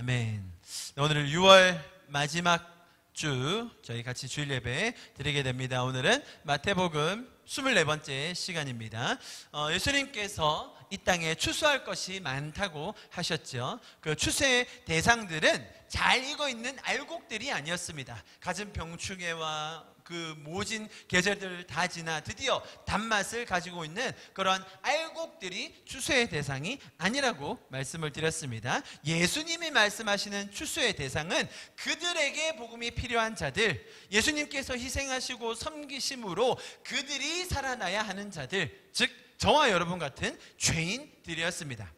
아멘. 오늘은 6월 마지막 주 저희 같이 주일 예배 드리게 됩니다. 오늘은 마태복음 24번째 시간입니다. 예수님께서 이 땅에 추수할 것이 많다고 하셨죠. 그 추수의 대상들은 잘 익어 있는 알곡들이 아니었습니다. 갖은 병충해와 그 모진 계절들을 다 지나 드디어 단맛을 가지고 있는 그런 알곡들이 추수의 대상이 아니라고 말씀을 드렸습니다. 예수님이 말씀하시는 추수의 대상은 그들에게 복음이 필요한 자들, 예수님께서 희생하시고 섬기심으로 그들이 살아나야 하는 자들, 즉 저와 여러분 같은 죄인들이었습니다.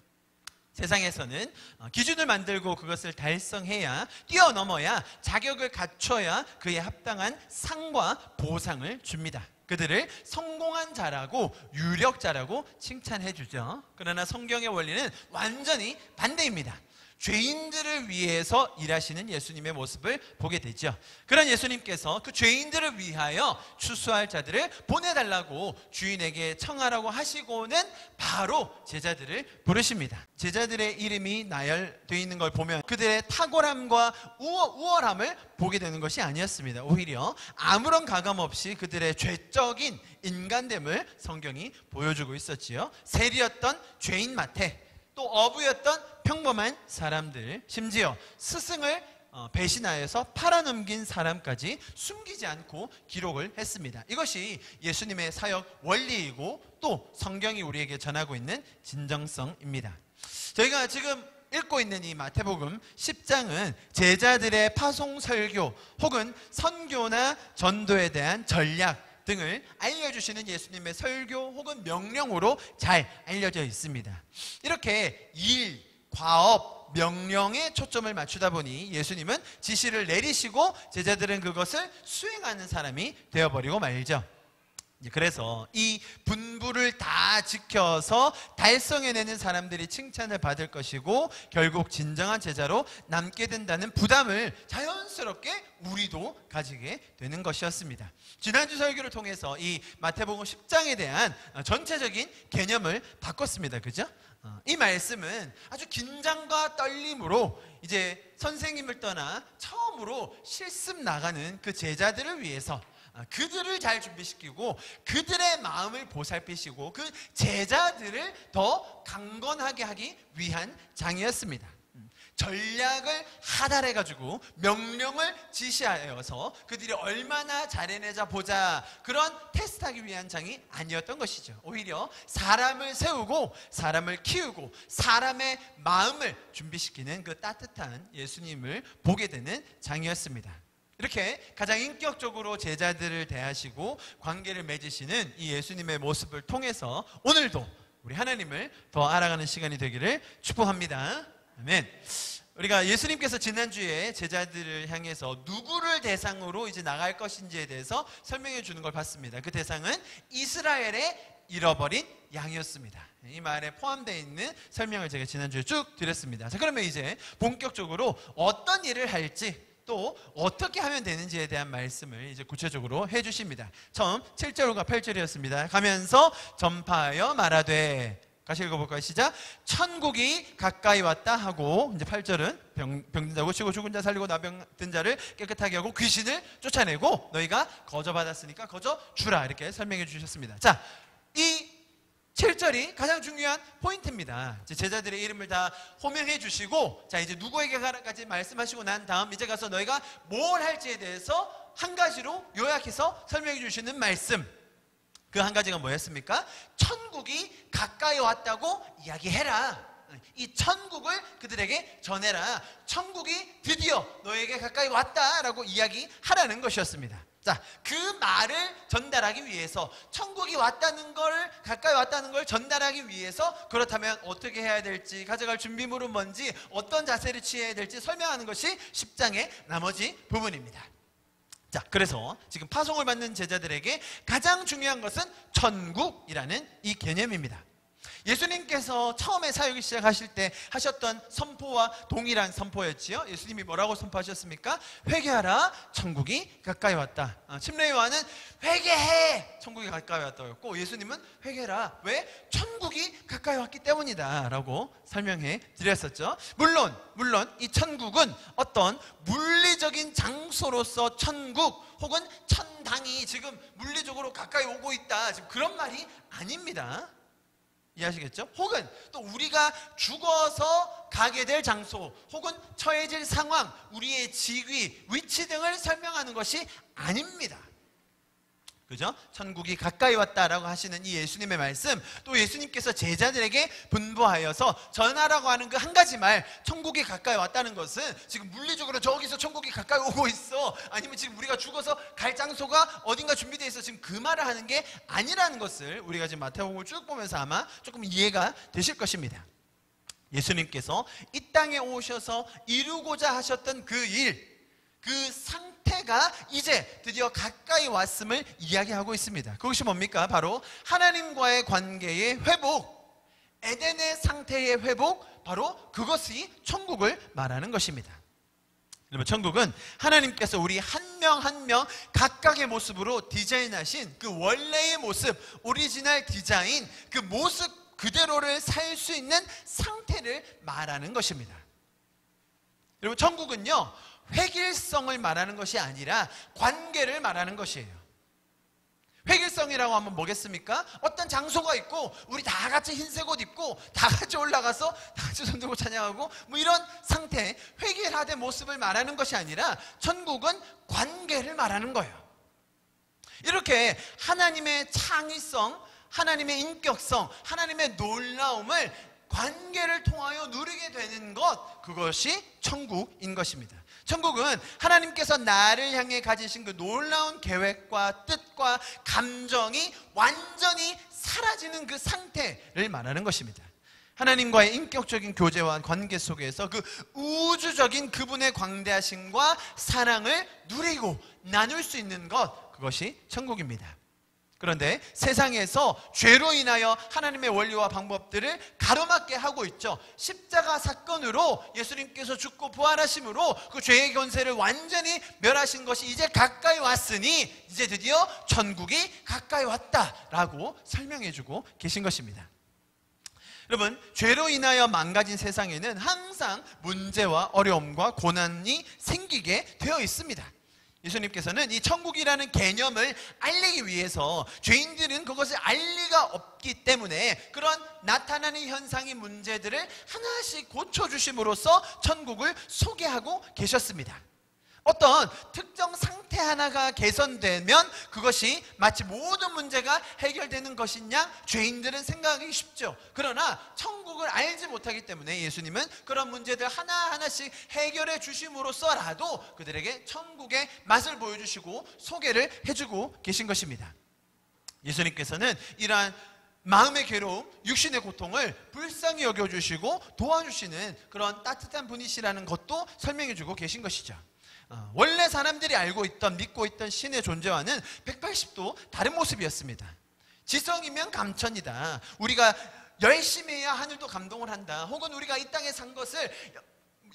세상에서는 기준을 만들고 그것을 달성해야, 뛰어넘어야, 자격을 갖춰야 그에 합당한 상과 보상을 줍니다. 그들을 성공한 자라고, 유력자라고 칭찬해 주죠. 그러나 성경의 원리는 완전히 반대입니다. 죄인들을 위해서 일하시는 예수님의 모습을 보게 되죠. 그런 예수님께서 그 죄인들을 위하여 추수할 자들을 보내달라고 주인에게 청하라고 하시고는 바로 제자들을 부르십니다. 제자들의 이름이 나열되어 있는 걸 보면 그들의 탁월함과 우월함을 보게 되는 것이 아니었습니다. 오히려 아무런 가감 없이 그들의 죄적인 인간됨을 성경이 보여주고 있었지요. 세리였던 죄인 마태, 또 어부였던 평범한 사람들, 심지어 스승을 배신하여서 팔아넘긴 사람까지 숨기지 않고 기록을 했습니다. 이것이 예수님의 사역 원리이고 또 성경이 우리에게 전하고 있는 진정성입니다. 저희가 지금 읽고 있는 이 마태복음 10장은 제자들의 파송 설교 혹은 선교나 전도에 대한 전략 등을 알려주시는 예수님의 설교 혹은 명령으로 잘 알려져 있습니다. 이렇게 일, 과업, 명령에 초점을 맞추다 보니 예수님은 지시를 내리시고 제자들은 그것을 수행하는 사람이 되어버리고 말죠. 그래서 이 분부를 다 지켜서 달성해내는 사람들이 칭찬을 받을 것이고 결국 진정한 제자로 남게 된다는 부담을 자연스럽게 우리도 가지게 되는 것이었습니다. 지난주 설교를 통해서 이 마태복음 10장에 대한 전체적인 개념을 바꿨습니다. 그죠? 이 말씀은 아주 긴장과 떨림으로 이제 선생님을 떠나 처음으로 실습 나가는 그 제자들을 위해서 그들을 잘 준비시키고 그들의 마음을 보살피시고 그 제자들을 더 강건하게 하기 위한 장이었습니다. 전략을 하달해가지고 명령을 지시하여서 그들이 얼마나 잘해내자 보자, 그런 테스트하기 위한 장이 아니었던 것이죠. 오히려 사람을 세우고 사람을 키우고 사람의 마음을 준비시키는 그 따뜻한 예수님을 보게 되는 장이었습니다. 이렇게 가장 인격적으로 제자들을 대하시고 관계를 맺으시는 이 예수님의 모습을 통해서 오늘도 우리 하나님을 더 알아가는 시간이 되기를 축복합니다. 아멘. 우리가 예수님께서 지난주에 제자들을 향해서 누구를 대상으로 이제 나갈 것인지에 대해서 설명해 주는 걸 봤습니다. 그 대상은 이스라엘의 잃어버린 양이었습니다. 이 말에 포함되어 있는 설명을 제가 지난주에 쭉 드렸습니다. 자, 그러면 이제 본격적으로 어떤 일을 할지 또 어떻게 하면 되는지에 대한 말씀을 이제 구체적으로 해주십니다. 처음 7절과 8절이었습니다. 가면서 전파하여 말하되, 같이 읽어볼까요? 시작. 천국이 가까이 왔다 하고, 이제 8절은 병든 자 고치고 죽은 자 살리고 나병든 자를 깨끗하게 하고 귀신을 쫓아내고 너희가 거저 받았으니까 거저 주라, 이렇게 설명해 주셨습니다. 자, 이 7절이 가장 중요한 포인트입니다. 제자들의 이름을 다 호명해 주시고, 자, 이제 누구에게까지 말씀하시고 난 다음 이제 가서 너희가 뭘 할지에 대해서 한 가지로 요약해서 설명해 주시는 말씀. 그 한 가지가 뭐였습니까? 천국이 가까이 왔다고 이야기해라. 이 천국을 그들에게 전해라. 천국이 드디어 너에게 가까이 왔다라고 이야기하라는 것이었습니다. 자, 그 말을 전달하기 위해서, 천국이 왔다는 걸, 가까이 왔다는 걸 전달하기 위해서 그렇다면 어떻게 해야 될지, 가져갈 준비물은 뭔지, 어떤 자세를 취해야 될지 설명하는 것이 10장의 나머지 부분입니다. 자, 그래서 지금 파송을 받는 제자들에게 가장 중요한 것은 천국이라는 이 개념입니다. 예수님께서 처음에 사역을 시작하실 때 하셨던 선포와 동일한 선포였지요. 예수님이 뭐라고 선포하셨습니까? 회개하라, 천국이 가까이 왔다. 침례 요한은 회개해, 천국이 가까이 왔다였고, 예수님은 회개라, 왜? 천국이 가까이 왔기 때문이다 라고 설명해 드렸었죠. 물론 이 천국은 어떤 물리적인 장소로서 천국 혹은 천당이 지금 물리적으로 가까이 오고 있다, 지금 그런 말이 아닙니다. 이해하시겠죠? 혹은 또 우리가 죽어서 가게 될 장소 혹은 처해질 상황, 우리의 직위, 위치 등을 설명하는 것이 아닙니다. 그죠? 천국이 가까이 왔다라고 하시는 이 예수님의 말씀, 또 예수님께서 제자들에게 분부하여서 전하라고 하는 그 한 가지 말, 천국이 가까이 왔다는 것은 지금 물리적으로 저기서 천국이 가까이 오고 있어, 아니면 지금 우리가 죽어서 갈 장소가 어딘가 준비되어 있어, 지금 그 말을 하는 게 아니라는 것을 우리가 지금 마태복음을 쭉 보면서 아마 조금 이해가 되실 것입니다. 예수님께서 이 땅에 오셔서 이루고자 하셨던 그 일, 그 상태가 이제 드디어 가까이 왔음을 이야기하고 있습니다. 그것이 뭡니까? 바로 하나님과의 관계의 회복, 에덴의 상태의 회복, 바로 그것이 천국을 말하는 것입니다. 여러분, 천국은 하나님께서 우리 한 명 한 명 각각의 모습으로 디자인하신 그 원래의 모습, 오리지널 디자인, 그 모습 그대로를 살 수 있는 상태를 말하는 것입니다. 여러분, 천국은요, 획일성을 말하는 것이 아니라 관계를 말하는 것이에요. 획일성이라고 하면 뭐겠습니까? 어떤 장소가 있고 우리 다 같이 흰색 옷 입고 다 같이 올라가서 다 같이 손 들고 찬양하고 뭐 이런 상태, 획일화된 모습을 말하는 것이 아니라 천국은 관계를 말하는 거예요. 이렇게 하나님의 창의성, 하나님의 인격성, 하나님의 놀라움을 관계를 통하여 누리게 되는 것, 그것이 천국인 것입니다. 천국은 하나님께서 나를 향해 가지신 그 놀라운 계획과 뜻과 감정이 완전히 사라지는 그 상태를 말하는 것입니다. 하나님과의 인격적인 교제와 관계 속에서 그 우주적인 그분의 광대하심과 사랑을 누리고 나눌 수 있는 것, 그것이 천국입니다. 그런데 세상에서 죄로 인하여 하나님의 원리와 방법들을 가로막게 하고 있죠. 십자가 사건으로 예수님께서 죽고 부활하심으로 그 죄의 권세를 완전히 멸하신 것이 이제 가까이 왔으니 이제 드디어 천국이 가까이 왔다라고 설명해주고 계신 것입니다. 여러분, 죄로 인하여 망가진 세상에는 항상 문제와 어려움과 고난이 생기게 되어 있습니다. 예수님께서는 이 천국이라는 개념을 알리기 위해서 죄인들은 그것을 알 리가 없기 때문에 그런 나타나는 현상의 문제들을 하나씩 고쳐주심으로써 천국을 소개하고 계셨습니다. 어떤 특정 상태 하나가 개선되면 그것이 마치 모든 문제가 해결되는 것이냐, 죄인들은 생각하기 쉽죠. 그러나 천국을 알지 못하기 때문에 예수님은 그런 문제들 하나하나씩 해결해 주심으로써라도 그들에게 천국의 맛을 보여주시고 소개를 해주고 계신 것입니다. 예수님께서는 이러한 마음의 괴로움, 육신의 고통을 불쌍히 여겨주시고 도와주시는 그런 따뜻한 분이시라는 것도 설명해주고 계신 것이죠. 원래 사람들이 알고 있던, 믿고 있던 신의 존재와는 180도 다른 모습이었습니다. 지성이면 감천이다, 우리가 열심히 해야 하늘도 감동을 한다, 혹은 우리가 이 땅에 산 것을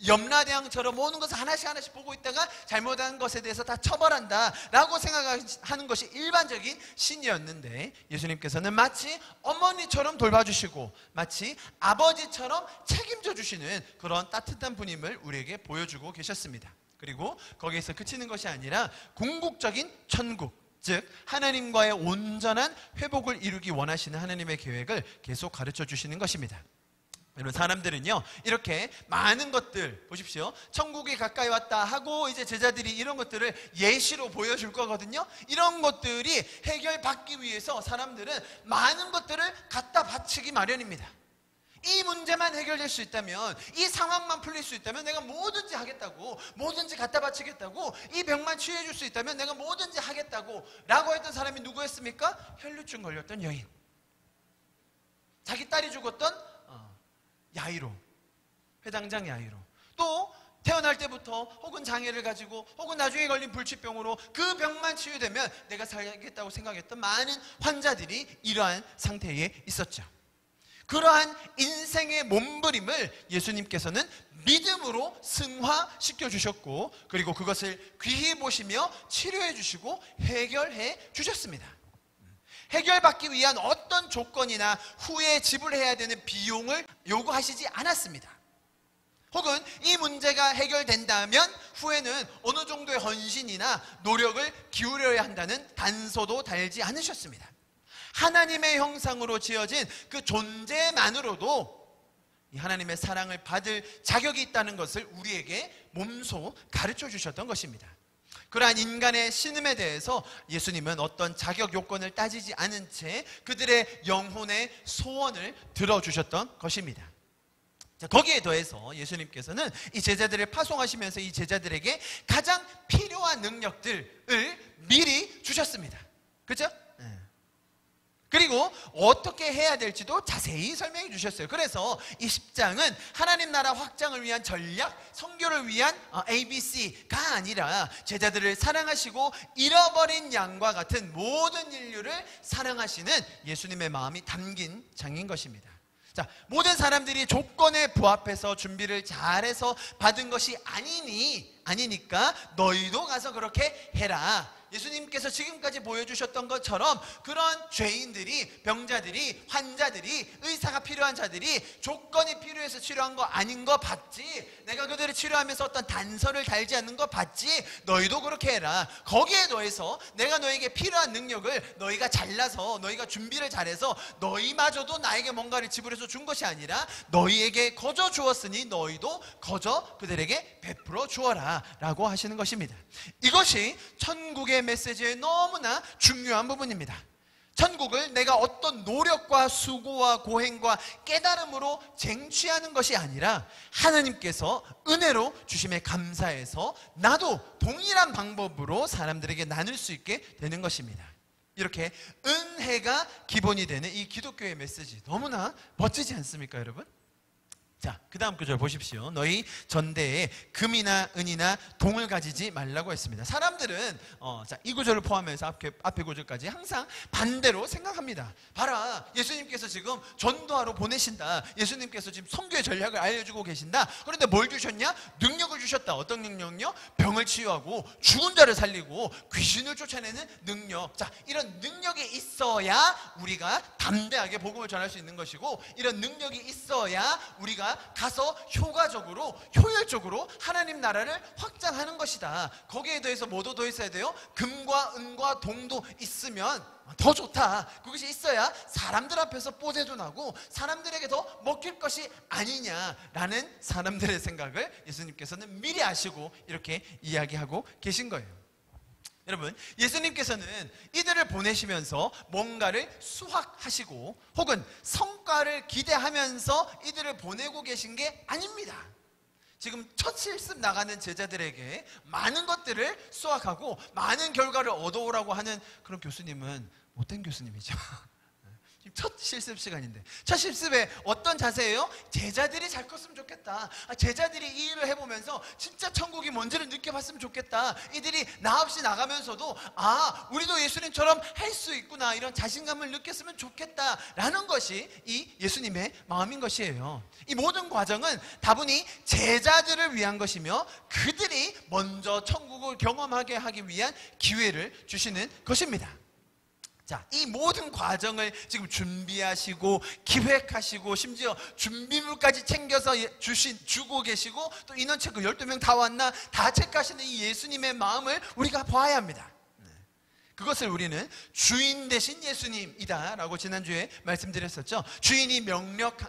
염라대왕처럼 모든 것을 하나씩 보고 있다가 잘못한 것에 대해서 다 처벌한다 라고 생각하는 것이 일반적인 신이었는데, 예수님께서는 마치 어머니처럼 돌봐주시고 마치 아버지처럼 책임져 주시는 그런 따뜻한 분임을 우리에게 보여주고 계셨습니다. 그리고 거기에서 그치는 것이 아니라 궁극적인 천국, 즉 하나님과의 온전한 회복을 이루기 원하시는 하나님의 계획을 계속 가르쳐 주시는 것입니다. 여러분, 사람들은요, 이렇게 많은 것들 보십시오. 천국이 가까이 왔다 하고 이제 제자들이 이런 것들을 예시로 보여줄 거거든요. 이런 것들이 해결받기 위해서 사람들은 많은 것들을 갖다 바치기 마련입니다. 이 문제만 해결될 수 있다면, 이 상황만 풀릴 수 있다면 내가 뭐든지 하겠다고, 뭐든지 갖다 바치겠다고, 이 병만 치유해 줄 수 있다면 내가 뭐든지 하겠다고 라고 했던 사람이 누구였습니까? 혈루증 걸렸던 여인, 자기 딸이 죽었던 야이로, 회당장 야이로, 또 태어날 때부터 혹은 장애를 가지고 혹은 나중에 걸린 불치병으로 그 병만 치유되면 내가 살겠다고 생각했던 많은 환자들이 이러한 상태에 있었죠. 그러한 인생의 몸부림을 예수님께서는 믿음으로 승화시켜 주셨고, 그리고 그것을 귀히 보시며 치료해 주시고 해결해 주셨습니다. 해결받기 위한 어떤 조건이나 후에 지불해야 되는 비용을 요구하시지 않았습니다. 혹은 이 문제가 해결된다면 후에는 어느 정도의 헌신이나 노력을 기울여야 한다는 단서도 달지 않으셨습니다. 하나님의 형상으로 지어진 그 존재만으로도 이 하나님의 사랑을 받을 자격이 있다는 것을 우리에게 몸소 가르쳐 주셨던 것입니다. 그러한 인간의 신음에 대해서 예수님은 어떤 자격 요건을 따지지 않은 채 그들의 영혼의 소원을 들어주셨던 것입니다. 자, 거기에 더해서 예수님께서는 이 제자들을 파송하시면서 이 제자들에게 가장 필요한 능력들을 미리 주셨습니다. 그렇죠? 그리고 어떻게 해야 될지도 자세히 설명해 주셨어요. 그래서 이 10장은 하나님 나라 확장을 위한 전략, 선교를 위한 ABC가 아니라 제자들을 사랑하시고 잃어버린 양과 같은 모든 인류를 사랑하시는 예수님의 마음이 담긴 장인 것입니다. 자, 모든 사람들이 조건에 부합해서 준비를 잘해서 받은 것이 아니니까 너희도 가서 그렇게 해라. 예수님께서 지금까지 보여주셨던 것처럼 그런 죄인들이, 병자들이, 환자들이, 의사가 필요한 자들이 조건이 필요해서 치료한 거 아닌 거 봤지? 내가 그들을 치료하면서 어떤 단서를 달지 않는 거 봤지? 너희도 그렇게 해라. 거기에 더해서 내가 너에게 필요한 능력을 너희가 잘나서, 너희가 준비를 잘해서 너희마저도 나에게 뭔가를 지불해서 준 것이 아니라 너희에게 거저 주었으니 너희도 거저 그들에게 베풀어 주어라 라고 하시는 것입니다. 이것이 천국의 메시지의 너무나 중요한 부분입니다. 천국을 내가 어떤 노력과 수고와 고행과 깨달음으로 쟁취하는 것이 아니라 하나님께서 은혜로 주심에 감사해서 나도 동일한 방법으로 사람들에게 나눌 수 있게 되는 것입니다. 이렇게 은혜가 기본이 되는 이 기독교의 메시지, 너무나 멋지지 않습니까, 여러분? 자, 그 다음 구절 보십시오. 너희 전대에 금이나 은이나 동을 가지지 말라고 했습니다. 사람들은 이 구절을 포함해서 앞에 구절까지 항상 반대로 생각합니다. 봐라, 예수님께서 지금 전도하러 보내신다. 예수님께서 지금 선교의 전략을 알려주고 계신다. 그런데 뭘 주셨냐? 능력을 주셨다. 어떤 능력요? 병을 치유하고 죽은 자를 살리고 귀신을 쫓아내는 능력. 자, 이런 능력이 있어야 우리가 담대하게 복음을 전할 수 있는 것이고, 이런 능력이 있어야 우리가 가서 효과적으로, 효율적으로 하나님 나라를 확장하는 것이다. 거기에 더해서 뭐도 더 있어야 돼요? 금과 은과 동도 있으면 더 좋다. 그것이 있어야 사람들 앞에서 뽀대도 나고 사람들에게 더 먹힐 것이 아니냐라는 사람들의 생각을 예수님께서는 미리 아시고 이렇게 이야기하고 계신 거예요. 여러분, 예수님께서는 이들을 보내시면서 뭔가를 수확하시고 혹은 성과를 기대하면서 이들을 보내고 계신 게 아닙니다. 지금 첫 실습 나가는 제자들에게 많은 것들을 수확하고 많은 결과를 얻어오라고 하는 그런 교수님은 못된 교수님이죠. 첫 실습 시간인데, 첫 실습에 어떤 자세예요? 제자들이 잘 컸으면 좋겠다. 제자들이 이 일을 해보면서 진짜 천국이 뭔지를 느껴봤으면 좋겠다. 이들이 나 없이 나가면서도 우리도 예수님처럼 할 수 있구나, 이런 자신감을 느꼈으면 좋겠다 라는 것이 이 예수님의 마음인 것이에요. 이 모든 과정은 다분히 제자들을 위한 것이며 그들이 먼저 천국을 경험하게 하기 위한 기회를 주시는 것입니다. 자, 이 모든 과정을 지금 준비하시고 기획하시고 심지어 준비물까지 챙겨서 주고 계시고, 또 인원 체크 12명 다 왔나 다 체크하시는 이 예수님의 마음을 우리가 봐야 합니다. 그것을 우리는 주인 대신 예수님이다 라고 지난주에 말씀드렸었죠. 주인이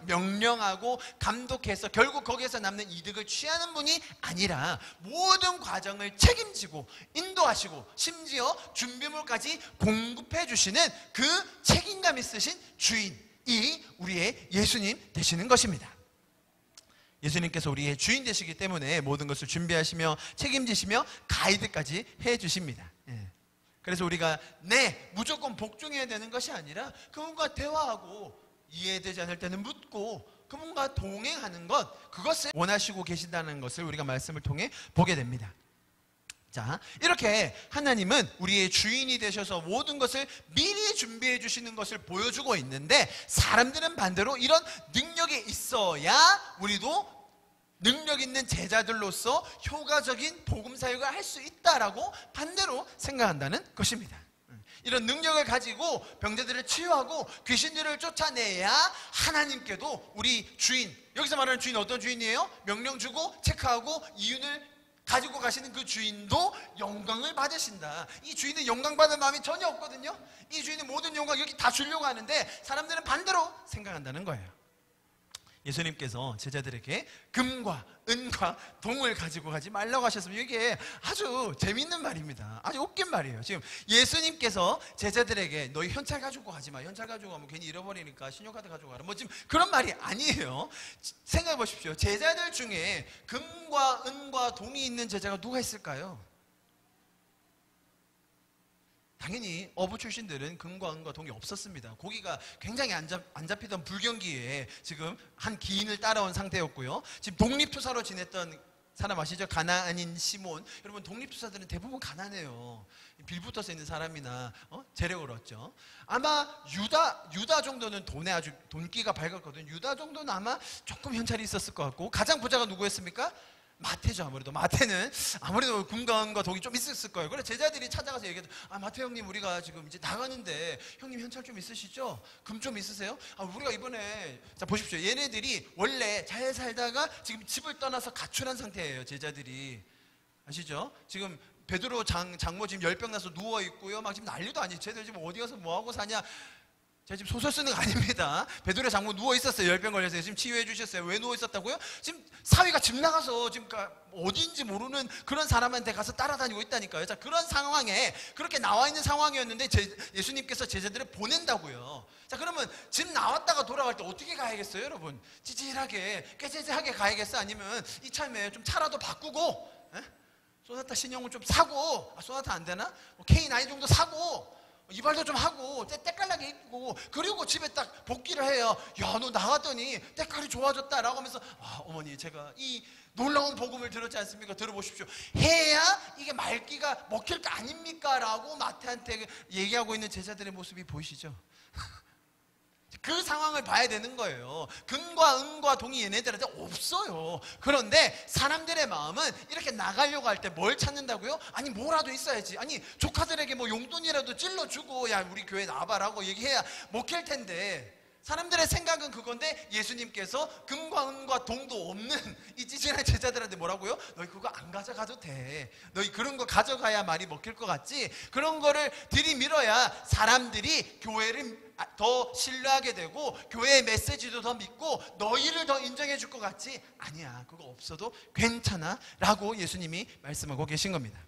명령하고 감독해서 결국 거기에서 남는 이득을 취하는 분이 아니라 모든 과정을 책임지고 인도하시고 심지어 준비물까지 공급해 주시는 그 책임감 있으신 주인이 우리의 예수님 되시는 것입니다. 예수님께서 우리의 주인 되시기 때문에 모든 것을 준비하시며 책임지시며 가이드까지 해 주십니다. 그래서 우리가 무조건 복종해야 되는 것이 아니라 그분과 대화하고 이해되지 않을 때는 묻고 그분과 동행하는 것, 그것을 원하시고 계신다는 것을 우리가 말씀을 통해 보게 됩니다. 자, 이렇게 하나님은 우리의 주인이 되셔서 모든 것을 미리 준비해 주시는 것을 보여주고 있는데, 사람들은 반대로 이런 능력이 있어야 우리도 능력 있는 제자들로서 효과적인 복음 사역을 할 수 있다라고 반대로 생각한다는 것입니다. 이런 능력을 가지고 병자들을 치유하고 귀신들을 쫓아내야 하나님께도 우리 주인, 여기서 말하는 주인 어떤 주인이에요? 명령 주고 체크하고 이윤을 가지고 가시는 그 주인도 영광을 받으신다. 이 주인은 영광 받을 마음이 전혀 없거든요. 이 주인은 모든 영광 여기 다 주려고 하는데 사람들은 반대로 생각한다는 거예요. 예수님께서 제자들에게 금과 은과 동을 가지고 가지 말라고 하셨으면 이게 아주 재밌는 말입니다. 아주 웃긴 말이에요. 지금 예수님께서 제자들에게 너희 현찰 가지고 가지 마. 현찰 가지고 가면 괜히 잃어버리니까 신용카드 가지고 가라. 뭐 지금 그런 말이 아니에요. 생각해 보십시오. 제자들 중에 금과 은과 동이 있는 제자가 누가 있을까요? 당연히 어부 출신들은 금과 은과 동이 없었습니다. 고기가 굉장히 안 잡히던 불경기에 지금 한 기인을 따라온 상태였고요. 지금 독립투사로 지냈던 사람 아시죠? 가나안인 시몬. 여러분, 독립투사들은 대부분 가난해요. 빌붙어서 있는 사람이나 재력을 얻죠. 아마 유다 정도는 돈에 아주 돈기가 밝았거든요. 유다 정도는 아마 조금 현찰이 있었을 것 같고, 가장 부자가 누구였습니까? 마태죠. 아무래도 마태는 아무래도 금과 은과 동이 좀 있었을 거예요. 그래 제자들이 찾아가서 얘기해도, 마태 형님, 우리가 지금 이제 나가는데 형님 현찰 좀 있으시죠? 금 좀 있으세요? 우리가 이번에, 자 보십시오. 얘네들이 원래 잘 살다가 지금 집을 떠나서 가출한 상태예요. 제자들이 아시죠? 지금 베드로 장모 지금 열병 나서 누워 있고요. 막 지금 난리도 아니지. 쟤들 지금 어디 가서 뭐 하고 사냐? 제가 지금 소설 쓰는 거 아닙니다. 베드로 장모 누워 있었어요. 열병 걸려서. 지금 치유해 주셨어요. 왜 누워 있었다고요? 지금 사위가 집 나가서 지금 어디인지 모르는 그런 사람한테 가서 따라다니고 있다니까요. 자, 그런 상황에, 그렇게 나와 있는 상황이었는데 예수님께서 제자들을 보낸다고요. 자, 그러면 집 나왔다가 돌아갈 때 어떻게 가야겠어요, 여러분? 찌질하게, 깨재재하게 가야겠어? 아니면 이참에 좀 차라도 바꾸고, 소나타 신형을 좀 사고, 소나타 안 되나? K9 정도 사고, 이발도 좀 하고 때깔나게 입고, 그리고 집에 딱 복귀를 해요. 야, 너 나갔더니 때깔이 좋아졌다라고 하면서, 어머니, 제가 이 놀라운 복음을 들었지 않습니까? 들어보십시오. 해야 이게 말기가 먹힐 거 아닙니까? 라고 마태한테 얘기하고 있는 제자들의 모습이 보이시죠? 그 상황을 봐야 되는 거예요. 금과 은과 동이 얘네들한테 없어요. 그런데 사람들의 마음은 이렇게 나가려고 할 때 뭘 찾는다고요? 아니, 뭐라도 있어야지. 아니, 조카들에게 뭐 용돈이라도 찔러주고, 야, 우리 교회 나와봐라고 얘기해야 먹힐 텐데, 사람들의 생각은 그건데, 예수님께서 금과 은과 동도 없는 이 찌질한 제자들한테 뭐라고요? 너희 그거 안 가져가도 돼. 너희 그런 거 가져가야 말이 먹힐 것 같지? 그런 거를 들이밀어야 사람들이 교회를 더 신뢰하게 되고 교회의 메시지도 더 믿고 너희를 더 인정해 줄 것 같지? 아니야, 그거 없어도 괜찮아 라고 예수님이 말씀하고 계신 겁니다.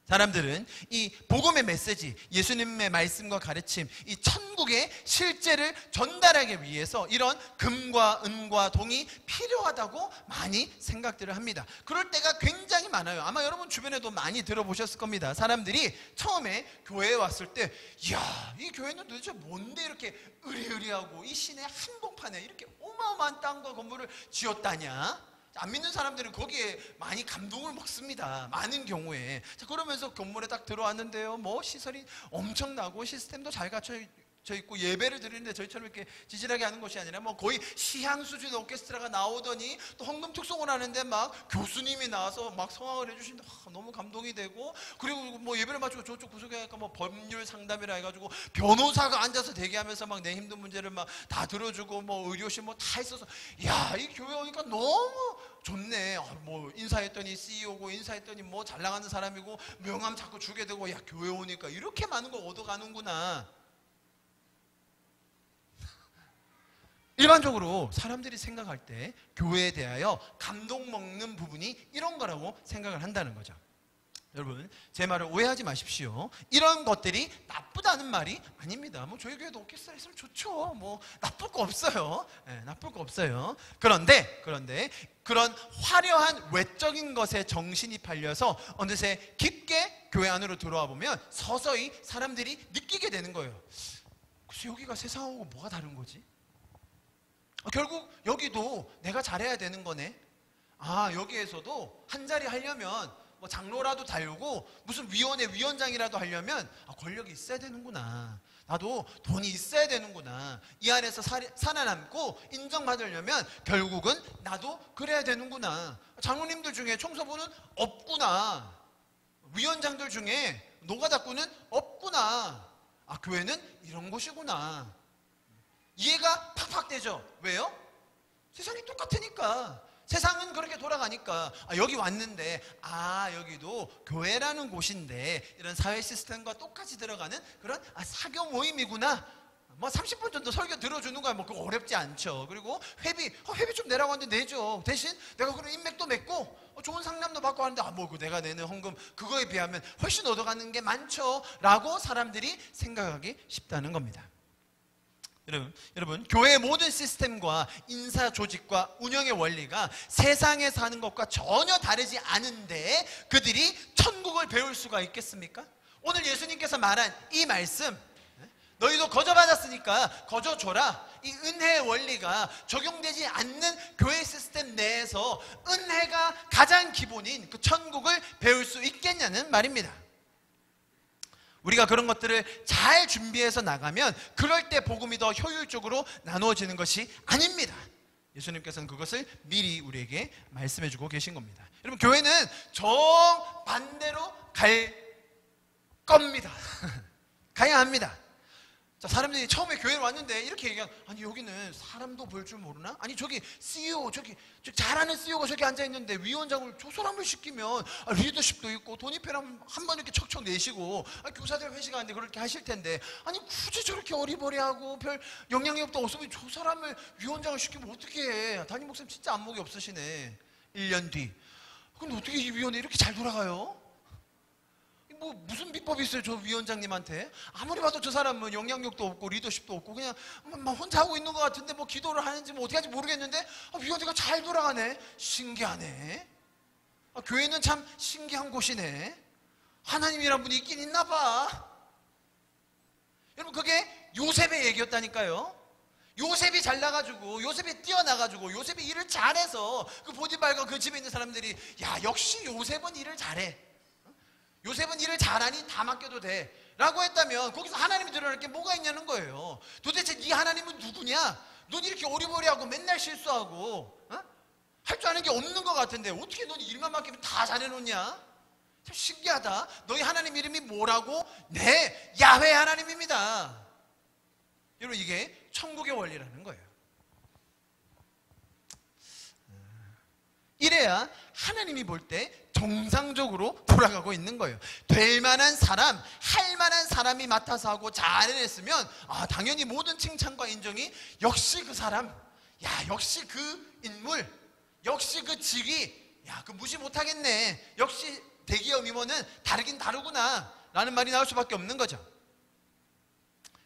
사람들은 이 복음의 메시지, 예수님의 말씀과 가르침, 이 천국의 실제를 전달하기 위해서 이런 금과 은과 동이 필요하다고 많이 생각들을 합니다. 그럴 때가 굉장히 많아요. 아마 여러분 주변에도 많이 들어보셨을 겁니다. 사람들이 처음에 교회에 왔을 때, 이야, 이 교회는 도대체 뭔데 이렇게 으리으리하고 이 시내 한복판에 이렇게 어마어마한 땅과 건물을 지었다냐? 안 믿는 사람들은 거기에 많이 감동을 먹습니다. 많은 경우에. 자, 그러면서 건물에 딱 들어왔는데요, 뭐 시설이 엄청나고 시스템도 잘 갖춰져 있고 예배를 드리는데 저희처럼 이렇게 지질하게 하는 것이 아니라 뭐 거의 시향 수준 오케스트라가 나오더니 또 헌금 특송을 하는데 막 교수님이 나와서 막 성황을 해주시는데 너무 감동이 되고, 그리고 뭐 예배를 마치고 저쪽 구석에 뭐 법률 상담이라 해가지고 변호사가 앉아서 대기하면서 막 내 힘든 문제를 막 다 들어주고 뭐 의료실 뭐 다 있어서, 야, 이 교회 오니까 너무 좋네. 뭐 인사했더니 CEO고 인사했더니 뭐 잘 나가는 사람이고 명함 자꾸 주게 되고, 야, 교회 오니까 이렇게 많은 걸 얻어가는구나. 일반적으로 사람들이 생각할 때 교회에 대하여 감동 먹는 부분이 이런 거라고 생각을 한다는 거죠. 여러분, 제 말을 오해하지 마십시오. 이런 것들이 나쁘다는 말이 아닙니다. 뭐 저희 교회도 오케스트라 있으면 좋죠. 뭐 나쁠 거 없어요. 나쁠 거 없어요. 그런데 그런 화려한 외적인 것에 정신이 팔려서 어느새 깊게 교회 안으로 들어와 보면 서서히 사람들이 느끼게 되는 거예요. 그래서 여기가 세상하고 뭐가 다른 거지? 결국 여기도 내가 잘해야 되는 거네. 여기에서도 한 자리 하려면 뭐 장로라도 달고 무슨 위원회 위원장이라도 하려면 권력이 있어야 되는구나. 나도 돈이 있어야 되는구나. 이 안에서 살아남고 인정받으려면 결국은 나도 그래야 되는구나. 장로님들 중에 총서부는 없구나. 위원장들 중에 노가다꾼은 없구나. 교회는 이런 곳이구나. 이해가 팍팍 되죠. 왜요? 세상이 똑같으니까. 세상은 그렇게 돌아가니까. 여기 왔는데 여기도 교회라는 곳인데 이런 사회 시스템과 똑같이 들어가는 그런 사교 모임이구나. 뭐 30분 정도 설교 들어주는 거야. 뭐 그거 어렵지 않죠. 그리고 회비 좀 내라고 하는데 내죠. 대신 내가 그런 인맥도 맺고 좋은 상담도 받고 하는데 뭐 내가 내는 헌금 그거에 비하면 훨씬 얻어가는 게 많죠 라고 사람들이 생각하기 쉽다는 겁니다. 여러분 교회의 모든 시스템과 인사 조직과 운영의 원리가 세상에 사는 것과 전혀 다르지 않은데 그들이 천국을 배울 수가 있겠습니까? 오늘 예수님께서 말한 이 말씀, 너희도 거저받았으니까 거저줘라, 이 은혜의 원리가 적용되지 않는 교회 시스템 내에서 은혜가 가장 기본인 그 천국을 배울 수 있겠냐는 말입니다. 우리가 그런 것들을 잘 준비해서 나가면 그럴 때 복음이 더 효율적으로 나누어지는 것이 아닙니다. 예수님께서는 그것을 미리 우리에게 말씀해주고 계신 겁니다. 여러분, 교회는 정반대로 갈 겁니다. 가야 합니다. 자, 사람들이 처음에 교회에 왔는데 이렇게 얘기하면, 아니 여기는 사람도 볼 줄 모르나? 아니 저기 CEO, 저기 잘하는 CEO가 저기 앉아있는데 위원장을 저 사람을 시키면 리더십도 있고 돈이표랑 한번 이렇게 척척 내시고 교사들 회식하는데 그렇게 하실 텐데, 아니 굳이 저렇게 어리버리하고 별 영향력도 없으면 저 사람을 위원장을 시키면 어떻게 해? 담임 목사님 진짜 안목이 없으시네. 1년 뒤 근데 어떻게 이 위원회 이렇게 잘 돌아가요? 뭐 무슨 비법이 있어요 저 위원장님한테? 아무리 봐도 저 사람은 영향력도 없고 리더십도 없고 그냥 막 혼자 하고 있는 것 같은데 뭐 기도를 하는지 뭐 어떻게 하는지 모르겠는데 위원회가 잘 돌아가네. 신기하네. 교회는 참 신기한 곳이네. 하나님이란 분이 있긴 있나 봐. 여러분, 그게 요셉의 얘기였다니까요. 요셉이 잘나가지고 요셉이 뛰어나가지고 요셉이 일을 잘해서 그 보디발과 그 집에 있는 사람들이 야 역시 요셉은 일을 잘해, 요셉은 일을 잘하니 다 맡겨도 돼 라고 했다면 거기서 하나님이 드러날 게 뭐가 있냐는 거예요. 도대체 네 하나님은 누구냐? 넌 이렇게 오리버리하고 맨날 실수하고 할 줄 아는 게 없는 것 같은데 어떻게 넌 일만 맡기면 다 잘해놓냐? 참 신기하다. 너희 하나님 이름이 뭐라고? 네, 야훼 하나님입니다. 여러분, 이게 천국의 원리라는 거예요. 이래야 하나님이 볼 때 정상적으로 돌아가고 있는 거예요. 될 만한 사람, 할 만한 사람이 맡아서 하고 잘해냈으면 당연히 모든 칭찬과 인정이 역시 그 사람, 야 역시 그 인물, 역시 그 직위, 야 그 무시 못하겠네, 역시 대기업 임원은 다르긴 다르구나 라는 말이 나올 수밖에 없는 거죠.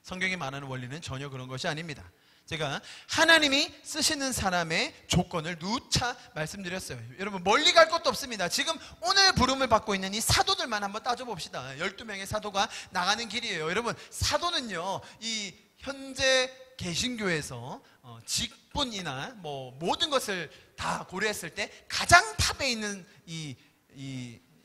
성경이 말하는 원리는 전혀 그런 것이 아닙니다. 제가 하나님이 쓰시는 사람의 조건을 누차 말씀드렸어요. 여러분, 멀리 갈 것도 없습니다. 지금 오늘 부름을 받고 있는 이 사도들만 한번 따져봅시다. 12명의 사도가 나가는 길이에요. 여러분, 사도는요, 이 현재 개신교에서 직분이나 뭐 모든 것을 다 고려했을 때 가장 탑에 있는 이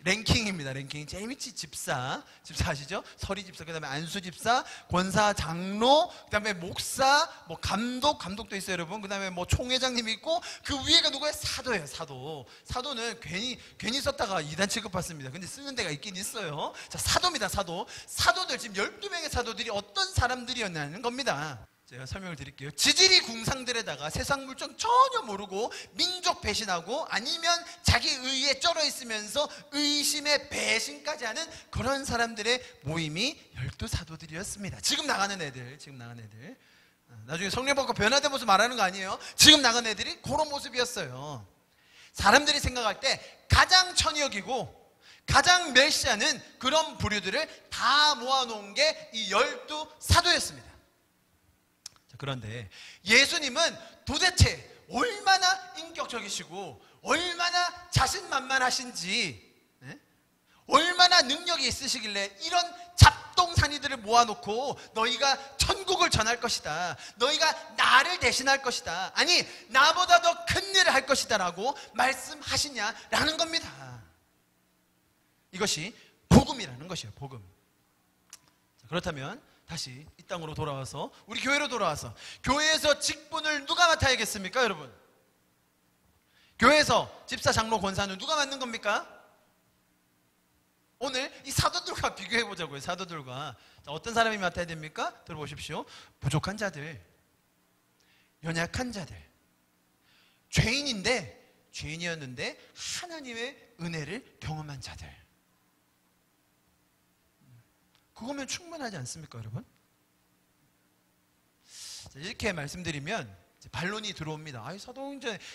랭킹입니다. 랭킹. 제일 밑이 집사 아시죠? 서리 집사, 그 다음에 안수 집사, 권사, 장로, 그 다음에 목사, 뭐 감독도 있어요, 여러분. 그 다음에 뭐 총회장님이 있고, 그 위에가 누구예요? 사도예요, 사도. 사도는 괜히 썼다가 이단 취급받습니다. 근데 쓰는 데가 있긴 있어요. 자, 사도입니다, 사도. 사도들, 지금 12명의 사도들이 어떤 사람들이었냐는 겁니다. 제가 설명을 드릴게요. 지질이 궁상들에다가 세상 물정 전혀 모르고 민족 배신하고 아니면 자기 의에 쩔어 있으면서 의심의 배신까지 하는 그런 사람들의 모임이 12사도들이었습니다. 지금 나가는 애들. 나중에 성령 받고 변화된 모습 말하는 거 아니에요. 지금 나간 애들이 그런 모습이었어요. 사람들이 생각할 때 가장 천이 여기고 가장 멸시하는 그런 부류들을 다 모아놓은 게 이 12사도였습니다. 그런데 예수님은 도대체 얼마나 인격적이시고 얼마나 자신만만하신지, 얼마나 능력이 있으시길래 이런 잡동사니들을 모아놓고 너희가 천국을 전할 것이다, 너희가 나를 대신할 것이다, 아니 나보다 더 큰 일을 할 것이다 라고 말씀하시냐라는 겁니다. 이것이 복음이라는 것이에요. 복음. 자, 그렇다면 다시 이 땅으로 돌아와서 우리 교회로 돌아와서 교회에서 직분을 누가 맡아야겠습니까, 여러분? 교회에서 집사, 장로, 권사는 누가 맡는 겁니까? 오늘 이 사도들과 비교해 보자고요. 사도들과. 자, 어떤 사람이 맡아야 됩니까? 들어보십시오. 부족한 자들, 연약한 자들, 죄인이었는데 하나님의 은혜를 경험한 자들. 그거면 충분하지 않습니까, 여러분? 자, 이렇게 말씀드리면 반론이 들어옵니다.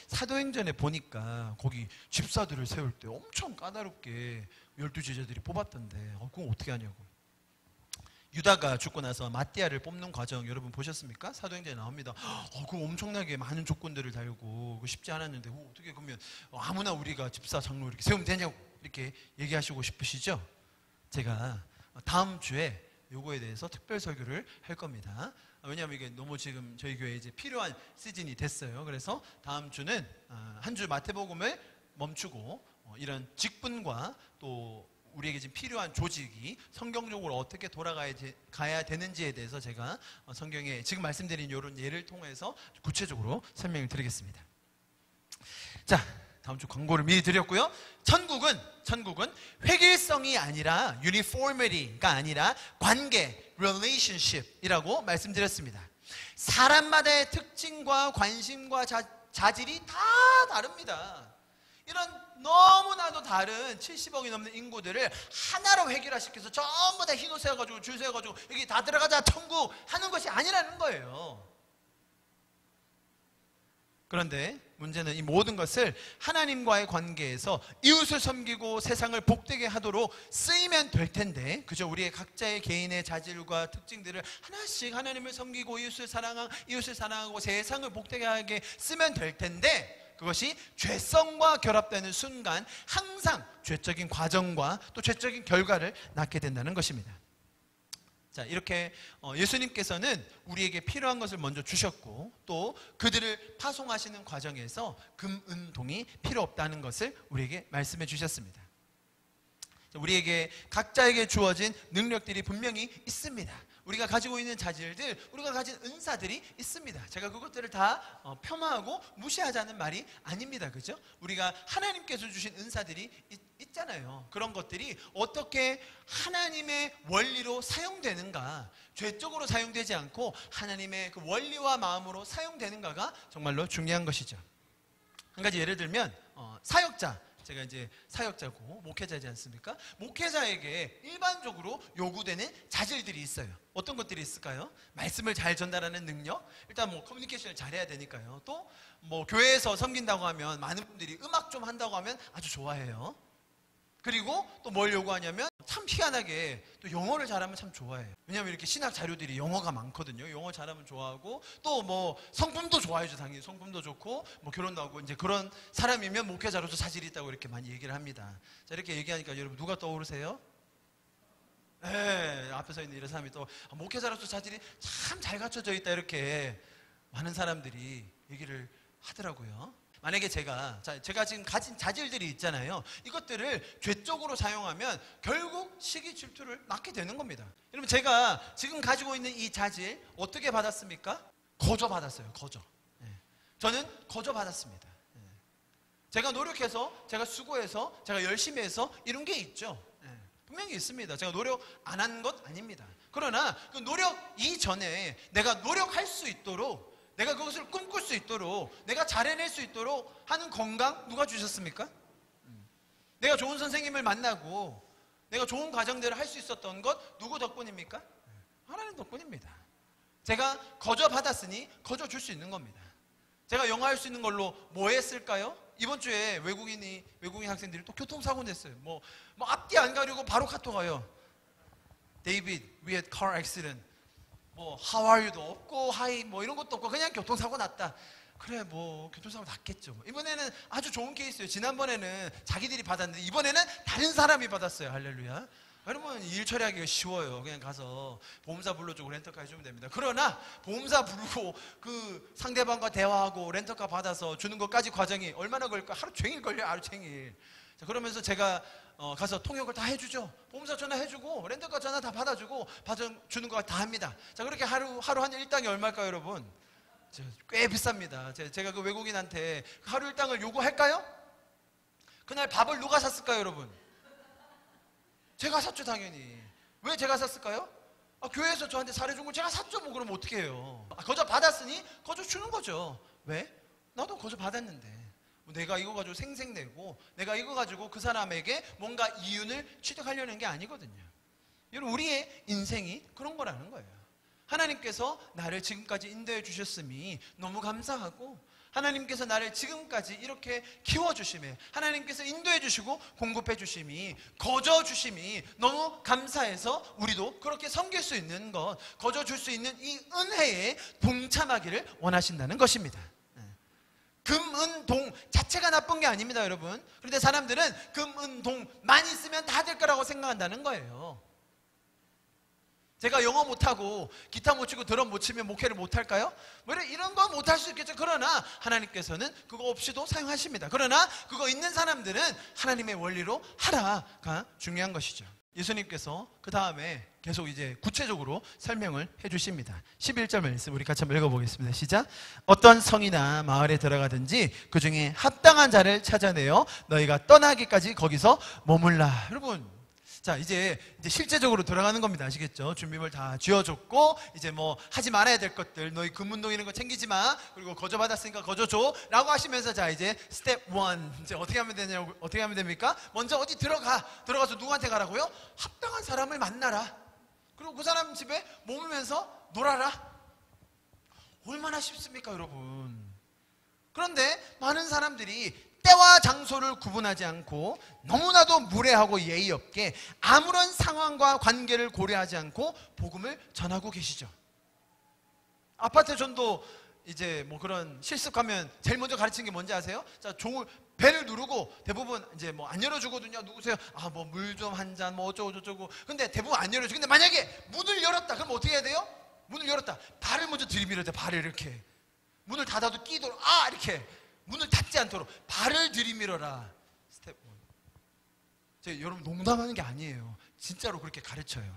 사도행전에 보니까 거기 집사들을 세울 때 엄청 까다롭게 12제자들이 뽑았던데 그거 어떻게 하냐고. 유다가 죽고 나서 마띠아를 뽑는 과정 여러분 보셨습니까? 사도행전에 나옵니다. 그거 엄청나게 많은 조건들을 달고 그거 쉽지 않았는데 어떻게 그러면 아무나 우리가 집사, 장로 이렇게 세우면 되냐고 이렇게 얘기하시고 싶으시죠? 제가 다음 주에 요거에 대해서 특별 설교를 할 겁니다. 왜냐하면 이게 너무 지금 저희 교회에 이제 필요한 시즌이 됐어요. 그래서 다음 주는 한 주 마태복음을 멈추고 이런 직분과 또 우리에게 지금 필요한 조직이 성경적으로 어떻게 가야 되는지에 대해서 제가 성경에 지금 말씀드린 이런 예를 통해서 구체적으로 설명을 드리겠습니다. 자, 다음 주 광고를 미리 드렸고요. 천국은 획일성이 아니라 uniformity가 아니라 관계, relationship이라고 말씀드렸습니다. 사람마다의 특징과 관심과 자질이 다 다릅니다. 이런 너무나도 다른 70억이 넘는 인구들을 하나로 해결화시켜서 전부 다 흰옷 세워가지고 줄 세워가지고 여기 다 들어가자 천국 하는 것이 아니라는 거예요. 그런데 문제는 이 모든 것을 하나님과의 관계에서 이웃을 섬기고 세상을 복되게 하도록 쓰이면 될 텐데, 그저 우리의 각자의 개인의 자질과 특징들을 하나씩 하나님을 섬기고 이웃을 사랑하고 세상을 복되게 하게 쓰면 될 텐데, 그것이 죄성과 결합되는 순간 항상 죄적인 과정과 또 죄적인 결과를 낳게 된다는 것입니다. 자, 이렇게 예수님께서는 우리에게 필요한 것을 먼저 주셨고 또 그들을 파송하시는 과정에서 금, 은, 동이 필요 없다는 것을 우리에게 말씀해 주셨습니다. 우리에게 각자에게 주어진 능력들이 분명히 있습니다. 우리가 가지고 있는 자질들, 우리가 가진 은사들이 있습니다. 제가 그것들을 다 폄하하고 무시하자는 말이 아닙니다. 그죠? 우리가 하나님께서 주신 은사들이 있잖아요. 그런 것들이 어떻게 하나님의 원리로 사용되는가, 죄적으로 사용되지 않고 하나님의 그 원리와 마음으로 사용되는가가 정말로 중요한 것이죠. 한 가지 예를 들면 사역자, 제가 이제 사역자고 목회자지 않습니까? 목회자에게 일반적으로 요구되는 자질들이 있어요. 어떤 것들이 있을까요? 말씀을 잘 전달하는 능력, 일단 커뮤니케이션을 잘해야 되니까요. 또 교회에서 섬긴다고 하면 많은 분들이 음악 좀 한다고 하면 아주 좋아해요. 그리고 또 뭘 요구하냐면 참 희한하게 또 영어를 잘하면 참 좋아해요. 왜냐하면 이렇게 신학 자료들이 영어가 많거든요. 영어 잘하면 좋아하고 또 성품도 좋아해죠. 당연히 성품도 좋고 결혼도 하고 이제 그런 사람이면 목회자로서 자질이 있다고 이렇게 많이 얘기를 합니다. 자, 이렇게 얘기하니까 여러분 누가 떠오르세요? 네, 앞에 서 있는 이런 사람이 또 목회자로서 자질이 참 잘 갖춰져 있다 이렇게 많은 사람들이 얘기를 하더라고요. 만약에 제가 지금 가진 자질들이 있잖아요. 이것들을 죄적으로 사용하면 결국 시기 질투를 낳게 되는 겁니다. 여러분, 제가 지금 가지고 있는 이 자질 어떻게 받았습니까? 거저 받았어요. 거저. 저는 거저 받았습니다. 제가 노력해서, 제가 수고해서, 제가 열심히 해서 이룬 게 있죠. 분명히 있습니다. 제가 노력 안 한 것 아닙니다. 그러나 그 노력 이전에 내가 노력할 수 있도록, 내가 그것을 꿈꿀 수 있도록, 내가 잘해낼 수 있도록 하는 건강 누가 주셨습니까? 내가 좋은 선생님을 만나고 내가 좋은 과정들을 할 수 있었던 것 누구 덕분입니까? 하나님 덕분입니다. 제가 거저 받았으니 거저 줄 수 있는 겁니다. 제가 영어 할 수 있는 걸로 뭐 했을까요? 이번 주에 외국인 학생들이 또 교통사고 냈어요. 앞뒤 안 가려고 바로 카톡 와요. David, we had car accident. how are you도 없고, hi, 이런 것도 없고, 그냥 교통사고 났다. 그래, 교통사고 났겠죠. 이번에는 아주 좋은 케이스예요. 지난번에는 자기들이 받았는데, 이번에는 다른 사람이 받았어요. 할렐루야. 여러분, 일 처리하기가 쉬워요. 그냥 가서 보험사 불러주고 렌터카 해주면 됩니다. 그러나, 보험사 부르고, 그 상대방과 대화하고, 렌터카 받아서 주는 것까지 과정이 얼마나 걸릴까? 하루 종일 걸려요, 하루 종일. 자, 그러면서 제가 가서 통역을 다 해주죠. 보험사 전화해주고 렌터카 전화 다 받아주고 받아주는 거 다 합니다. 자, 그렇게 하루 한 일당이 얼마일까요, 여러분? 꽤 비쌉니다. 제가 그 외국인한테 하루 일당을 요구할까요? 그날 밥을 누가 샀을까요, 여러분? 제가 샀죠, 당연히. 왜 제가 샀을까요? 교회에서 저한테 잘해준 걸 제가 샀죠. 뭐 그러면 어떻게 해요? 거저 받았으니 거저 주는 거죠. 왜? 나도 거저 받았는데 내가 이거 가지고 생색내고 내가 이거 가지고 그 사람에게 뭔가 이윤을 취득하려는 게 아니거든요. 여러분, 우리의 인생이 그런 거라는 거예요. 하나님께서 나를 지금까지 인도해 주셨음이 너무 감사하고, 하나님께서 나를 지금까지 이렇게 키워주심에, 하나님께서 인도해 주시고 공급해 주심이, 거저 주심이 너무 감사해서 우리도 그렇게 섬길 수 있는 것, 거저 줄 수 있는 이 은혜에 동참하기를 원하신다는 것입니다. 금, 은, 동 자체가 나쁜 게 아닙니다, 여러분. 그런데 사람들은 금, 은, 동 많이 쓰면 다 될 거라고 생각한다는 거예요. 제가 영어 못하고 기타 못 치고 드럼 못 치면 목회를 못할까요? 이런 건 못할 수 있겠죠. 그러나 하나님께서는 그거 없이도 사용하십니다. 그러나 그거 있는 사람들은 하나님의 원리로 하라가 중요한 것이죠. 예수님께서 그 다음에 계속 이제 구체적으로 설명을 해주십니다. 11절 말씀 우리 같이 한번 읽어보겠습니다. 시작. 어떤 성이나 마을에 들어가든지 그 중에 합당한 자를 찾아내어 너희가 떠나기까지 거기서 머물라. 여러분, 자, 이제 실제적으로 들어가는 겁니다. 아시겠죠? 준비물 다 쥐어줬고, 이제 뭐 하지 말아야 될 것들, 너희 금운동 이런 거 챙기지 마. 그리고 거저 받았으니까 거저 줘. 라고 하시면서, 자, 이제 스텝 1. 이제 어떻게 하면 되냐고, 어떻게 하면 됩니까? 먼저 어디 들어가서 누구한테 가라고요? 합당한 사람을 만나라. 그리고 그 사람 집에 머물면서 놀아라. 얼마나 쉽습니까, 여러분? 그런데 많은 사람들이 때와 장소를 구분하지 않고 너무나도 무례하고 예의 없게 아무런 상황과 관계를 고려하지 않고 복음을 전하고 계시죠. 아파트 전도 이제 뭐 그런 실습하면 제일 먼저 가르치는 게 뭔지 아세요? 자, 배를 누르고 대부분 이제 뭐 안 열어주거든요. 누구세요? 뭐 물 좀 한 잔 뭐 어쩌고 저쩌고. 근데 대부분 안 열어줘. 근데 만약에 문을 열었다. 그럼 어떻게 해야 돼요? 문을 열었다. 발을 먼저 들이밀어야 돼. 발을 이렇게. 문을 닫아도 끼도록 이렇게. 문을 닫지 않도록 발을 들이밀어라. 스텝 1. 여러분 농담하는 게 아니에요. 진짜로 그렇게 가르쳐요.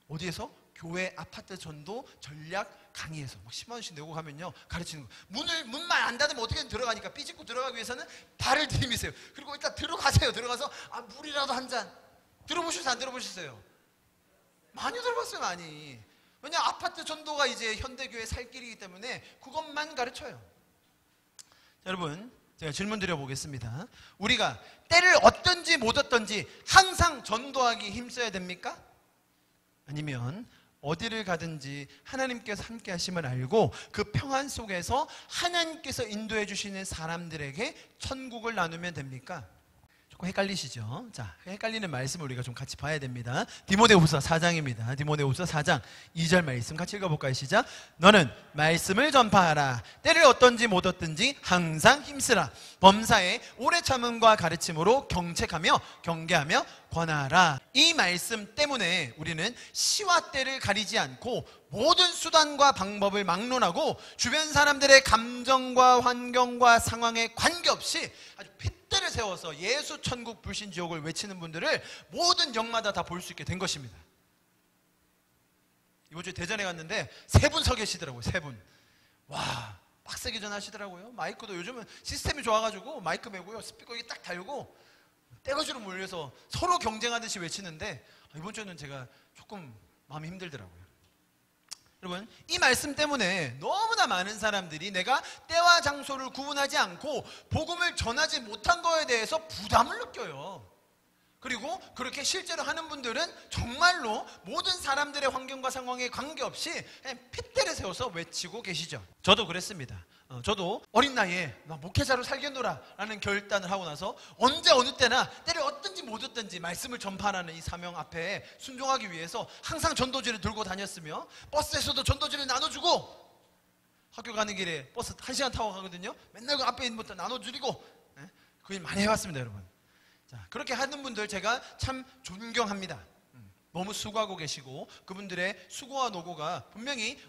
어디에서? 교회 아파트 전도 전략 강의에서 막 10만 원씩 내고 가면요 가르치는 거. 문만 안 닫으면 어떻게든 들어가니까 삐집고 들어가기 위해서는 발을 들이미세요. 그리고 일단 들어가세요. 들어가서 물이라도 한 잔. 들어보셨어요? 안 들어보셨어요? 많이 들어봤어요. 많이. 왜냐, 아파트 전도가 이제 현대교회 살 길이기 때문에 그것만 가르쳐요. 여러분, 제가 질문 드려보겠습니다. 우리가 때를 얻든지 못 얻든지 항상 전도하기 힘써야 됩니까? 아니면 어디를 가든지 하나님께서 함께 하심을 알고 그 평안 속에서 하나님께서 인도해 주시는 사람들에게 천국을 나누면 됩니까? 조금 헷갈리시죠? 자, 헷갈리는 말씀을 우리가 좀 같이 봐야 됩니다. 디모데후서 4장입니다. 디모데후서 4장 2절 말씀 같이 읽어볼까요? 시작. 너는 말씀을 전파하라. 때를 얻든지 못 얻든지 항상 힘쓰라. 범사에 오래 참음과 가르침으로 경책하며 경계하며 권하라. 이 말씀 때문에 우리는 시와 때를 가리지 않고 모든 수단과 방법을 막론하고 주변 사람들의 감정과 환경과 상황에 관계없이 아주 핏대를 세워서 예수 천국 불신 지옥을 외치는 분들을 모든 역마다 다 볼 수 있게 된 것입니다. 이번 주에 대전에 갔는데 3분 서 계시더라고요. 3분. 와, 빡세게 전하시더라고요. 마이크도 요즘은 시스템이 좋아가지고 마이크 메고요 스피커 이게 딱 달고 떼거지로 몰려서 서로 경쟁하듯이 외치는데 이번 주에는 제가 조금 마음이 힘들더라고요. 여러분, 이 말씀 때문에 너무나 많은 사람들이 내가 때와 장소를 구분하지 않고 복음을 전하지 못한 거에 대해서 부담을 느껴요. 그리고 그렇게 실제로 하는 분들은 정말로 모든 사람들의 환경과 상황에 관계없이 그냥 핏대를 세워서 외치고 계시죠. 저도 그랬습니다. 저도 어린 나이에 나 목회자로 살겠노라 라는 결단을 하고 나서 언제 어느 때나 때를 얻든지 못 얻든지 말씀을 전파하는 이 사명 앞에 순종하기 위해서 항상 전도지를 들고 다녔으며 버스에서도 전도지를 나눠주고 학교 가는 길에 버스 1시간 타고 가거든요. 맨날 그 앞에 있는 것도 나눠주리고 그 일 많이 해왔습니다. 여러분. 자, 그렇게 하는 분들 제가 참 존경합니다. 너무 수고하고 계시고 그분들의 수고와 노고가 분명히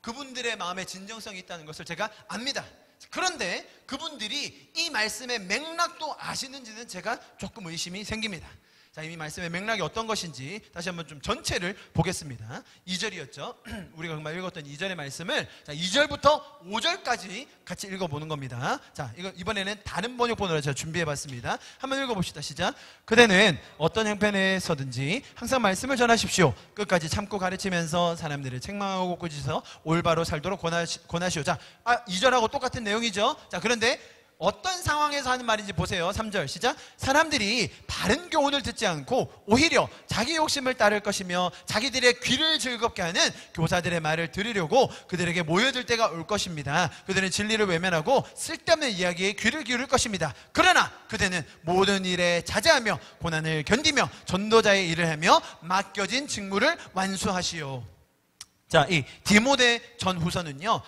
그분들의 마음에 진정성이 있다는 것을 제가 압니다. 그런데 그분들이 이 말씀의 맥락도 아시는지는 제가 조금 의심이 생깁니다. 자, 이 말씀의 맥락이 어떤 것인지 다시 한번 좀 전체를 보겠습니다. 2절이었죠. 우리가 정말 읽었던 2절의 말씀을, 자, 2절부터 5절까지 같이 읽어보는 겁니다. 자, 이번에는 다른 번역본으로 제가 준비해봤습니다. 한번 읽어봅시다. 시작. 그대는 어떤 형편에서든지 항상 말씀을 전하십시오. 끝까지 참고 가르치면서 사람들을 책망하고 꾸짖어 올바로 살도록 권하시오. 자, 2절하고 똑같은 내용이죠. 자, 그런데 어떤 상황에서 하는 말인지 보세요. 3절 시작. 사람들이 바른 교훈을 듣지 않고 오히려 자기 욕심을 따를 것이며 자기들의 귀를 즐겁게 하는 교사들의 말을 들으려고 그들에게 모여들 때가 올 것입니다. 그들은 진리를 외면하고 쓸데없는 이야기에 귀를 기울일 것입니다. 그러나 그대는 모든 일에 자제하며 고난을 견디며 전도자의 일을 하며 맡겨진 직무를 완수하시오. 자, 이 디모데 전후서는요,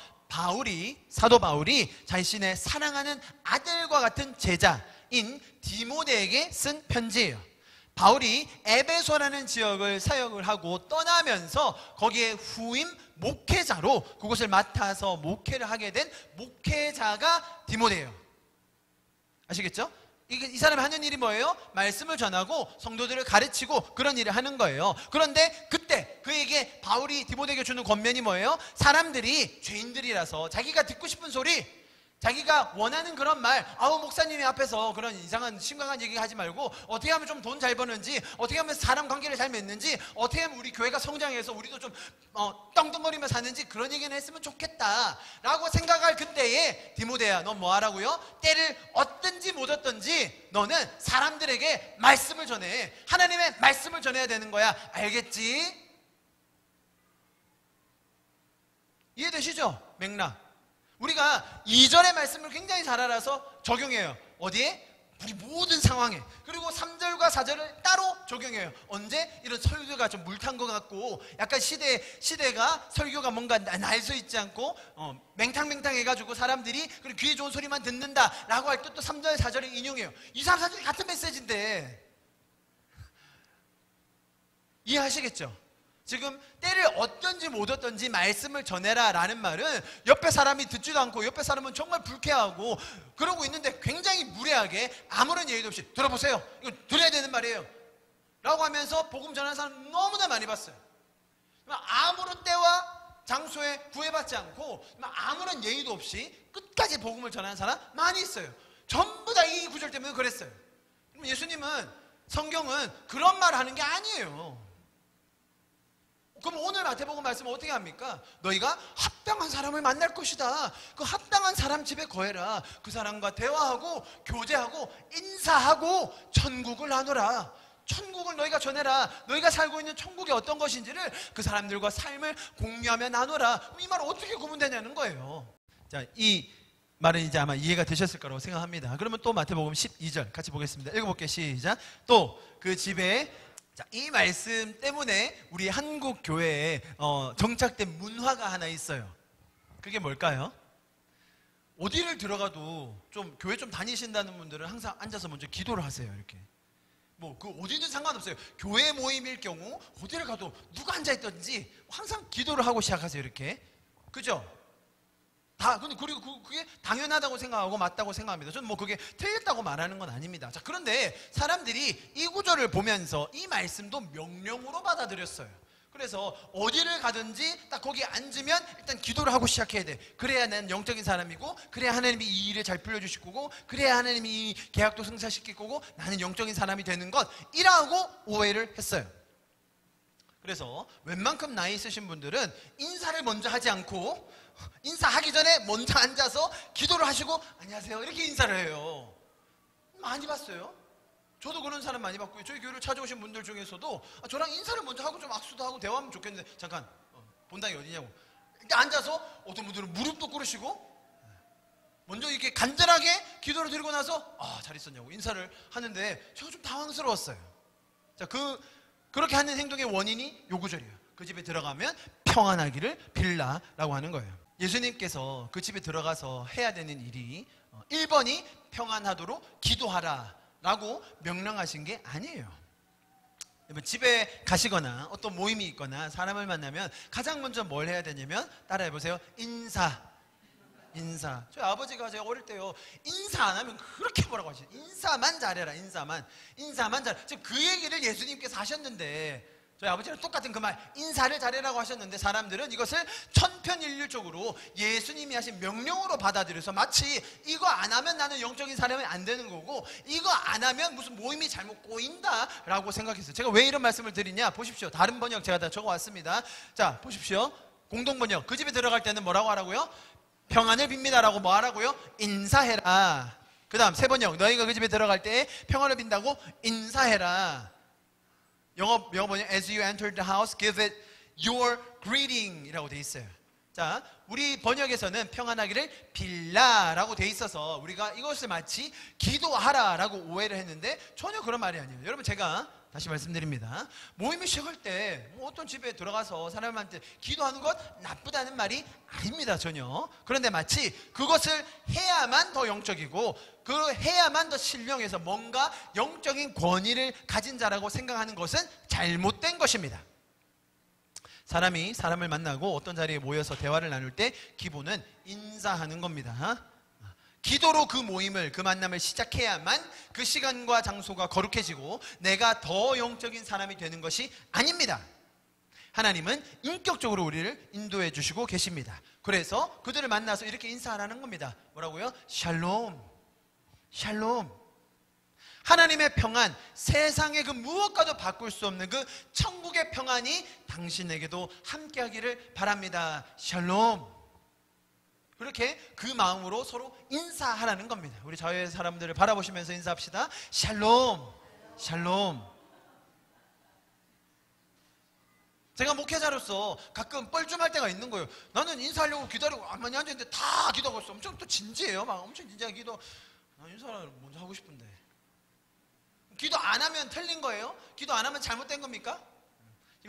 사도 바울이 자신의 사랑하는 아들과 같은 제자인 디모데에게 쓴 편지예요. 바울이 에베소라는 지역을 사역을 하고 떠나면서 거기에 후임 목회자로 그곳을 맡아서 목회를 하게 된 목회자가 디모데예요. 아시겠죠? 이 사람이 하는 일이 뭐예요? 말씀을 전하고 성도들을 가르치고 그런 일을 하는 거예요. 그런데 그때 그에게 바울이 디모데에게 주는 권면이 뭐예요? 사람들이 죄인들이라서 자기가 듣고 싶은 소리, 자기가 원하는 그런 말, 목사님이 앞에서 그런 이상한 심각한 얘기 하지 말고 어떻게 하면 좀 돈 잘 버는지, 어떻게 하면 사람 관계를 잘 맺는지, 어떻게 하면 우리 교회가 성장해서 우리도 좀 떵떵거리며 사는지 그런 얘기는 했으면 좋겠다 라고 생각할 그때에 디모데야, 너 뭐 하라고요? 때를 얻든지 못 얻든지 너는 사람들에게 말씀을 전해. 하나님의 말씀을 전해야 되는 거야. 알겠지? 이해되시죠? 맥락. 우리가 2절의 말씀을 굉장히 잘 알아서 적용해요. 어디에? 우리 모든 상황에. 그리고 3절과 4절을 따로 적용해요. 언제? 이런 설교가 좀 물탄 것 같고 약간 시대가 설교가 뭔가 날서 있지 않고 맹탕맹탕 해가지고 사람들이 그리고 귀에 좋은 소리만 듣는다 라고 할 때 또 3절 4절을 인용해요. 2, 3, 4절이 같은 메시지인데 이해하시겠죠? 지금 때를 얻든지 못 얻든지 말씀을 전해라 라는 말은 옆에 사람이 듣지도 않고 옆에 사람은 정말 불쾌하고 그러고 있는데 굉장히 무례하게 아무런 예의도 없이 들어보세요, 이거 들어야 되는 말이에요 라고 하면서 복음 전하는 사람 너무나 많이 봤어요. 아무런 때와 장소에 구애받지 않고 아무런 예의도 없이 끝까지 복음을 전하는 사람 많이 있어요. 전부 다 이 구절 때문에 그랬어요. 예수님은, 성경은 그런 말을 하는 게 아니에요. 그럼 오늘 마태복음 말씀은 어떻게 합니까? 너희가 합당한 사람을 만날 것이다. 그 합당한 사람 집에 거해라. 그 사람과 대화하고 교제하고 인사하고 천국을 나누라. 천국을 너희가 전해라. 너희가 살고 있는 천국이 어떤 것인지를 그 사람들과 삶을 공유하며 나누라. 이 말은 어떻게 구분되냐는 거예요. 자, 이 말은 이제 아마 이해가 되셨을 거라고 생각합니다. 그러면 또 마태복음 12절 같이 보겠습니다. 읽어볼게요. 시작. 또 그 집에, 자, 이 말씀 때문에 우리 한국 교회에 정착된 문화가 하나 있어요. 그게 뭘까요? 어디를 들어가도 좀 교회 좀 다니신다는 분들은 항상 앉아서 먼저 기도를 하세요. 이렇게 그 어디든 상관없어요. 교회 모임일 경우 어디를 가도 누가 앉아있든지 항상 기도를 하고 시작하세요. 이렇게. 그죠? 근데 그리고 그게 당연하다고 생각하고 맞다고 생각합니다. 저는 그게 틀렸다고 말하는 건 아닙니다. 자, 그런데 사람들이 이 구절을 보면서 이 말씀도 명령으로 받아들였어요. 그래서 어디를 가든지 딱 거기 앉으면 일단 기도를 하고 시작해야 돼. 그래야 난 영적인 사람이고, 그래야 하나님이 이 일을 잘 풀려주실 거고, 그래야 하나님이 이 계약도 성사시킬 거고, 나는 영적인 사람이 되는 것이라고 오해를 했어요. 그래서 웬만큼 나이 있으신 분들은 인사를 먼저 하지 않고 인사하기 전에 먼저 앉아서 기도를 하시고 안녕하세요 이렇게 인사를 해요. 많이 봤어요. 저도 그런 사람 많이 봤고요. 저희 교회를 찾아오신 분들 중에서도 저랑 인사를 먼저 하고 좀 악수도 하고 대화하면 좋겠는데 잠깐 본당이 어디냐고 일단 앉아서, 어떤 분들은 무릎도 꿇으시고 먼저 이렇게 간절하게 기도를 드리고 나서 잘 있었냐고 인사를 하는데 제가 좀 당황스러웠어요. 자, 그렇게 하는 행동의 원인이 요 구절이에요. 그 집에 들어가면 평안하기를 빌라라고 하는 거예요. 예수님께서 그 집에 들어가서 해야 되는 일이 1번이 평안하도록 기도하라 라고 명령하신 게 아니에요. 집에 가시거나 어떤 모임이 있거나 사람을 만나면 가장 먼저 뭘 해야 되냐면 따라해보세요. 인사. 인사. 저희 아버지가 제가 어릴 때요, 인사 안 하면 그렇게 뭐라고 하시죠? 인사만 잘해라, 인사만 잘해. 지금 그 얘기를 예수님께서 하셨는데, 저희 아버지는 똑같은 그 말, 인사를 잘해라고 하셨는데, 사람들은 이것을 천편일률적으로 예수님이 하신 명령으로 받아들여서 마치 이거 안 하면 나는 영적인 사람이 안 되는 거고, 이거 안 하면 무슨 모임이 잘못 꼬인다 라고 생각했어요. 제가 왜 이런 말씀을 드리냐, 보십시오. 다른 번역 제가 다 적어왔습니다. 자, 보십시오. 공동번역, 그 집에 들어갈 때는 뭐라고 하라고요? 평안을 빕니다 라고 뭐 하라고요? 인사해라. 그 다음 세 번역, 너희가 그 집에 들어갈 때 평안을 빈다고 인사해라. 영어 번역, as you enter the house, give it your greeting 이라고 돼 있어요. 자, 우리 번역에서는 평안하기를 빌라라고 돼 있어서 우리가 이것을 마치 기도하라라고 오해를 했는데 전혀 그런 말이 아니에요. 여러분, 제가 다시 말씀드립니다. 모임이 시작할 때 뭐 어떤 집에 들어가서 사람한테 기도하는 것 나쁘다는 말이 아닙니다, 전혀. 그런데 마치 그것을 해야만 더 영적이고 그 해야만 더 신령해서 뭔가 영적인 권위를 가진 자라고 생각하는 것은 잘못된 것입니다. 사람이 사람을 만나고 어떤 자리에 모여서 대화를 나눌 때 기본은 인사하는 겁니다. 기도로 그 모임을, 그 만남을 시작해야만 그 시간과 장소가 거룩해지고 내가 더 영적인 사람이 되는 것이 아닙니다. 하나님은 인격적으로 우리를 인도해 주시고 계십니다. 그래서 그들을 만나서 이렇게 인사하라는 겁니다. 뭐라고요? 샬롬, 샬롬. 하나님의 평안, 세상의 그 무엇과도 바꿀 수 없는 그 천국의 평안이 당신에게도 함께하기를 바랍니다. 샬롬. 그렇게 그 마음으로 서로 인사하라는 겁니다. 우리 자외 사람들을 바라보시면서 인사합시다. 샬롬, 샬롬. 제가 목회자로서 가끔 뻘쭘할 때가 있는 거예요. 나는 인사하려고 기다리고 가만히 앉아있는데 다 기도하고 있어. 엄청 또 진지해요. 막 엄청 진지하게 기도. 나 인사를 먼저 하고 싶은데. 기도 안 하면 틀린 거예요? 기도 안 하면 잘못된 겁니까?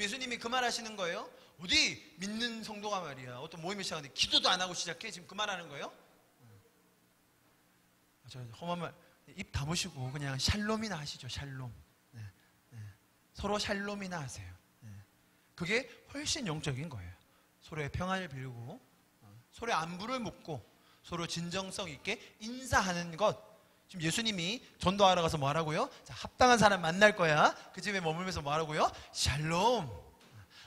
예수님이 그 말 하시는 거예요? 어디 믿는 성도가 말이야, 어떤 모임을 시작하는데 기도도 안 하고 시작해? 지금 그 말 하는 거예요? 저 험한 말, 입 다무시고 그냥 샬롬이나 하시죠. 샬롬. 네, 네. 서로 샬롬이나 하세요. 네. 그게 훨씬 영적인 거예요. 서로의 평안을 빌고 서로의 안부를 묻고 서로 진정성 있게 인사하는 것. 지금 예수님이 전도하러 가서 뭐 하라고요? 자, 합당한 사람 만날 거야. 그 집에 머물면서 뭐 하라고요? 샬롬.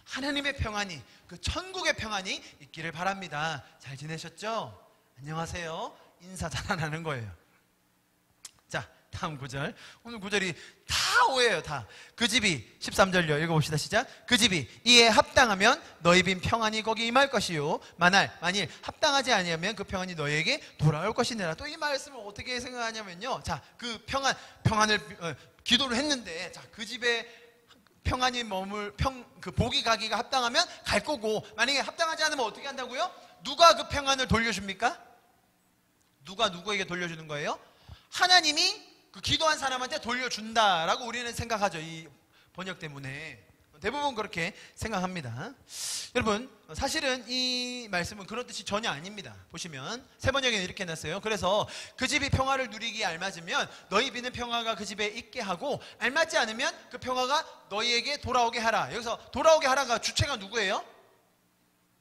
하나님의 평안이, 그 천국의 평안이 있기를 바랍니다. 잘 지내셨죠? 안녕하세요. 인사 잘하는 거예요. 자, 다음 구절. 오늘 구절이 다 오해예요. 다. 그 집이 13절요. 읽어봅시다. 시작. 그 집이 이에 합당하면 너희 빈 평안이 거기 임할 것이요 만일 합당하지 아니하면 그 평안이 너희에게 돌아올 것이니라. 또 이 말씀을 어떻게 생각하냐면요, 자, 그 평안을 기도를 했는데, 자, 그 집에 평안이 머물 그 복이 가기가 합당하면 갈 거고, 만약에 합당하지 않으면 어떻게 한다고요? 누가 그 평안을 돌려줍니까? 누가 누구에게 돌려주는 거예요? 하나님이 그 기도한 사람한테 돌려준다라고 우리는 생각하죠. 이 번역 때문에 대부분 그렇게 생각합니다. 여러분, 사실은 이 말씀은 그런 뜻이 전혀 아닙니다. 보시면 세 번역에는 이렇게 해놨어요. 그래서 그 집이 평화를 누리기에 알맞으면 너희 비는 평화가 그 집에 있게 하고, 알맞지 않으면 그 평화가 너희에게 돌아오게 하라. 여기서 돌아오게 하라가 주체가 누구예요?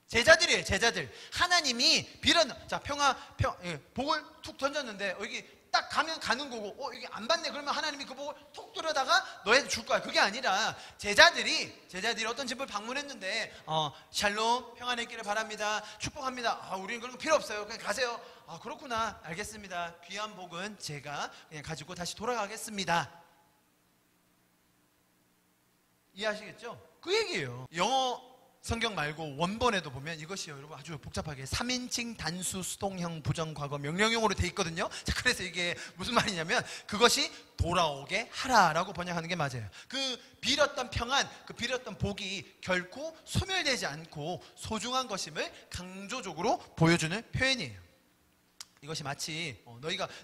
제자들이에요. 제자들. 하나님이 자, 복을 툭 던졌는데 여기 딱 가면 가는 거고, 이게 안 받네 그러면 하나님이 그 복을 톡 들여다가 너희한테 줄 거야. 그게 아니라 제자들이 어떤 집을 방문했는데 샬롬, 평안에 있기를 바랍니다, 축복합니다. 우리는 그런 거 필요 없어요, 그냥 가세요. 그렇구나, 알겠습니다. 귀한 복은 제가 그냥 가지고 다시 돌아가겠습니다. 이해하시겠죠? 그 얘기예요. 영어 성경 말고 원본에도 보면 이것이요, 여러분, 아주 복잡하게 3인칭 단수 수동형 부정과거 명령형으로 돼 있거든요. 자, 그래서 이게 무슨 말이냐면 그것이 돌아오게 하라라고 번역하는 게 맞아요. 그 빌었던 평안, 그 빌었던 복이 결코 소멸되지 않고 소중한 것임을 강조적으로 보여주는 표현이에요. 이것이 마치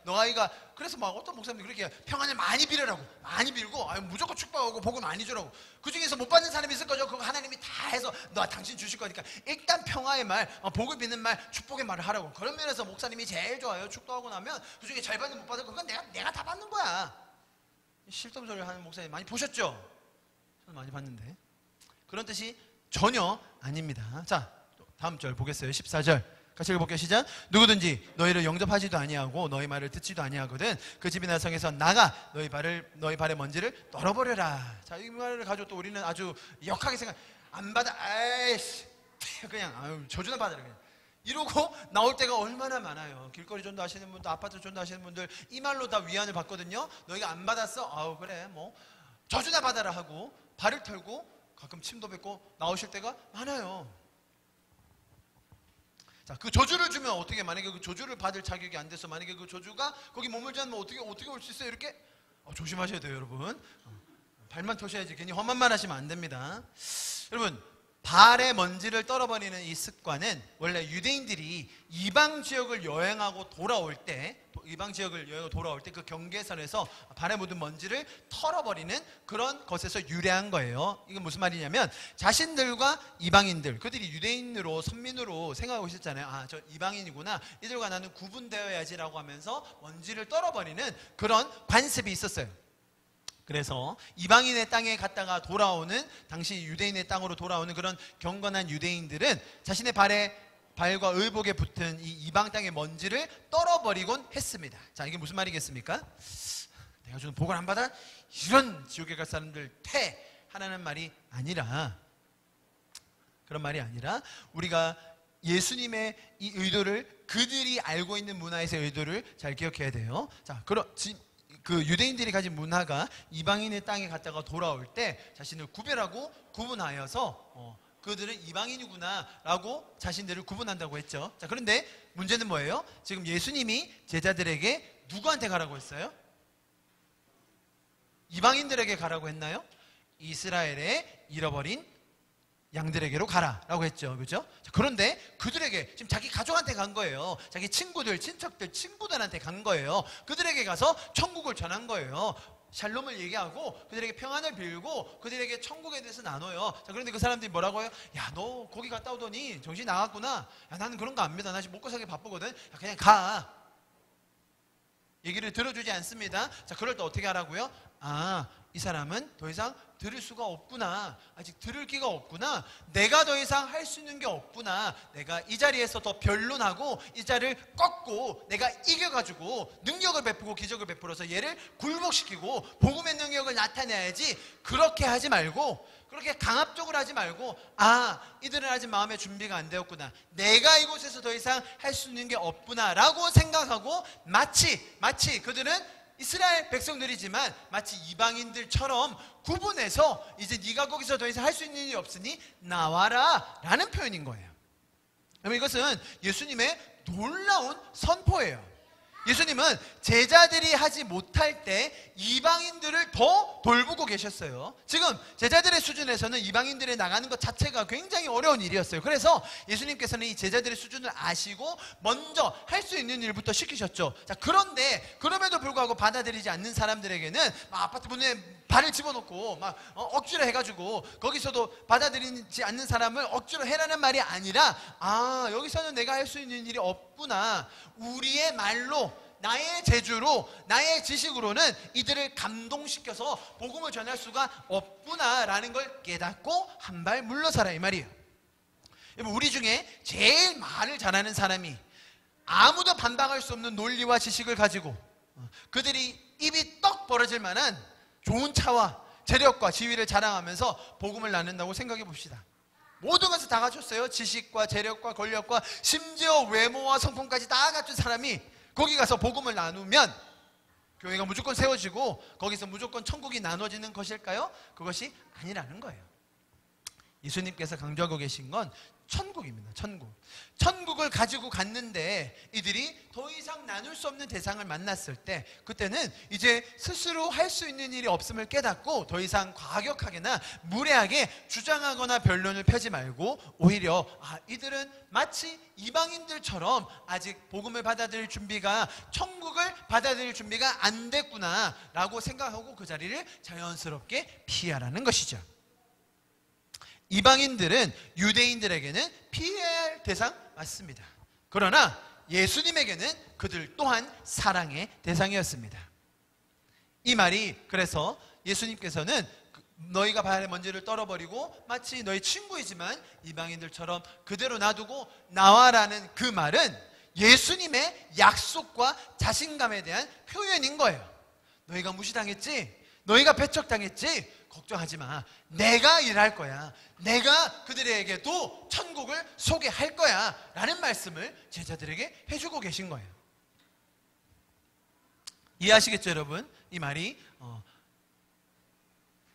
너희가 그래서 막 어떤 목사님이 그렇게 평안을 많이 빌으라고, 많이 빌고 무조건 축복하고 복을 많이 주라고. 그 중에서 못 받는 사람이 있을 거죠. 그거 하나님이 다 해서 당신 주실 거니까 일단 평화의 말, 복을 비는 말, 축복의 말을 하라고. 그런 면에서 목사님이 제일 좋아요. 축도하고 나면 그 중에 잘 받는 못 받는 그건 내가 다 받는 거야. 실dom소리를 하는 목사님 많이 보셨죠? 저는 많이 봤는데 그런 뜻이 전혀 아닙니다. 자, 다음 절 보겠어요. 14절. 같이 읽어볼게요. 시작. 누구든지 너희를 영접하지도 아니하고 너희 말을 듣지도 아니하거든 그 집이나 성에서 나가 너희 발의 먼지를 떨어버려라. 자, 이 말을 가지고 또 우리는 아주 역하게 생각. 안 받아. 에이씨. 그냥 저주나 받으라 그냥. 이러고 나올 때가 얼마나 많아요. 길거리 전도하시는 분들, 아파트 전도하시는 분들 이 말로 다 위안을 받거든요. 너희가 안 받았어? 아우 그래 뭐 저주나 받아라 하고 발을 털고 가끔 침도 뱉고 나오실 때가 많아요. 자, 그 저주를 주면 어떻게, 만약에 그 저주를 받을 자격이 안 돼서 만약에 그 저주가 거기 머물지 않으면 어떻게 올 수 있어요? 이렇게 조심하셔야 돼요, 여러분. 발만 터셔야지 괜히 험한 말 하시면 안 됩니다. 여러분, 발의 먼지를 떨어버리는 이 습관은 원래 유대인들이 이방 지역을 여행하고 돌아올 때 그 경계선에서 발에 묻은 먼지를 털어버리는 그런 것에서 유래한 거예요. 이건 무슨 말이냐면 자신들과 이방인들, 그들이 유대인으로 선민으로 생각하고 있었잖아요. 아, 저 이방인이구나, 이들과 나는 구분되어야지라고 하면서 먼지를 떨어버리는 그런 관습이 있었어요. 그래서 이방인의 땅에 갔다가 돌아오는, 당시 유대인의 땅으로 돌아오는 그런 경건한 유대인들은 자신의 발과 의복에 붙은 이 이방 땅의 먼지를 떨어버리곤 했습니다. 자, 이게 무슨 말이겠습니까? 내가 주는 복을 안 받아? 이런 지옥에 갈 사람들 퇴! 하라는 말이 아니라, 그런 말이 아니라 우리가 예수님의 이 의도를, 그들이 알고 있는 문화에서의 의도를 잘 기억해야 돼요. 자, 그 유대인들이 가진 문화가 이방인의 땅에 갔다가 돌아올 때 자신을 구별하고 구분하여서 그들은 이방인이구나 라고 자신들을 구분한다고 했죠. 자, 그런데 문제는 뭐예요? 지금 예수님이 제자들에게 누구한테 가라고 했어요? 이방인들에게 가라고 했나요? 이스라엘의 잃어버린 양들에게로 가라 라고 했죠. 그죠? 그런데 그들에게, 지금 자기 가족한테 간 거예요. 자기 친구들, 친척들, 친구들한테 간 거예요. 그들에게 가서 천국을 전한 거예요. 샬롬을 얘기하고 그들에게 평안을 빌고 그들에게 천국에 대해서 나눠요. 자, 그런데 그 사람들이 뭐라고 해요? 야, 너 거기 갔다 오더니 정신이 나갔구나. 야, 나는 그런 거 안 믿어. 나 지금 먹고 살기 바쁘거든. 야, 그냥 가. 얘기를 들어주지 않습니다. 자, 그럴 때 어떻게 하라고요? 아, 이 사람은 더 이상 들을 수가 없구나. 아직 들을 기가 없구나. 내가 더 이상 할 수 있는 게 없구나. 내가 이 자리에서 더 변론하고 이 자리를 꺾고 내가 이겨가지고 능력을 베푸고 기적을 베풀어서 얘를 굴복시키고 복음의 능력을 나타내야지. 그렇게 하지 말고, 그렇게 강압적으로 하지 말고, 아, 이들은 아직 마음의 준비가 안 되었구나. 내가 이곳에서 더 이상 할 수 있는 게 없구나 라고 생각하고, 마치 그들은 이스라엘 백성들이지만 마치 이방인들처럼 구분해서 이제 네가 거기서 더 이상 할 수 있는 일이 없으니 나와라 라는 표현인 거예요. 그러면 이것은 예수님의 놀라운 선포예요. 예수님은 제자들이 하지 못할 때 이방인들을 더 돌보고 계셨어요. 지금 제자들의 수준에서는 이방인들이 나가는 것 자체가 굉장히 어려운 일이었어요. 그래서 예수님께서는 이 제자들의 수준을 아시고 먼저 할 수 있는 일부터 시키셨죠. 자, 그런데 그럼에도 불구하고 받아들이지 않는 사람들에게는 막 아파트 문에 발을 집어넣고 막 억지로 해가지고, 거기서도 받아들이지 않는 사람을 억지로 해라는 말이 아니라, 아, 여기서는 내가 할 수 있는 일이 없구나. 우리의 말로, 나의 재주로, 나의 지식으로는 이들을 감동시켜서 복음을 전할 수가 없구나라는 걸 깨닫고 한 발 물러서라 이 말이에요. 우리 중에 제일 말을 잘하는 사람이 아무도 반박할 수 없는 논리와 지식을 가지고 그들이 입이 떡 벌어질 만한 좋은 차와 재력과 지위를 자랑하면서 복음을 나눈다고 생각해 봅시다. 모든 것을 다 갖췄어요. 지식과 재력과 권력과 심지어 외모와 성품까지 다 갖춘 사람이 거기 가서 복음을 나누면 교회가 무조건 세워지고 거기서 무조건 천국이 나눠지는 것일까요? 그것이 아니라는 거예요. 예수님께서 강조하고 계신 건 천국입니다. 천국을 가지고 갔는데 이들이 더 이상 나눌 수 없는 대상을 만났을 때, 그때는 이제 스스로 할 수 있는 일이 없음을 깨닫고 더 이상 과격하게나 무례하게 주장하거나 변론을 펴지 말고 오히려, 아, 이들은 마치 이방인들처럼 아직 복음을 받아들일 준비가, 천국을 받아들일 준비가 안 됐구나 라고 생각하고 그 자리를 자연스럽게 피하라는 것이죠. 이방인들은 유대인들에게는 피해야 할 대상 맞습니다. 그러나 예수님에게는 그들 또한 사랑의 대상이었습니다. 이 말이, 그래서 예수님께서는 너희가 발에 먼지를 떨어버리고 마치 너희 친구이지만 이방인들처럼 그대로 놔두고 나와라는 그 말은 예수님의 약속과 자신감에 대한 표현인 거예요. 너희가 무시당했지? 너희가 배척당했지? 걱정하지 마. 내가 일할 거야. 내가 그들에게도 천국을 소개할 거야 라는 말씀을 제자들에게 해주고 계신 거예요. 이해하시겠죠 여러분? 이 말이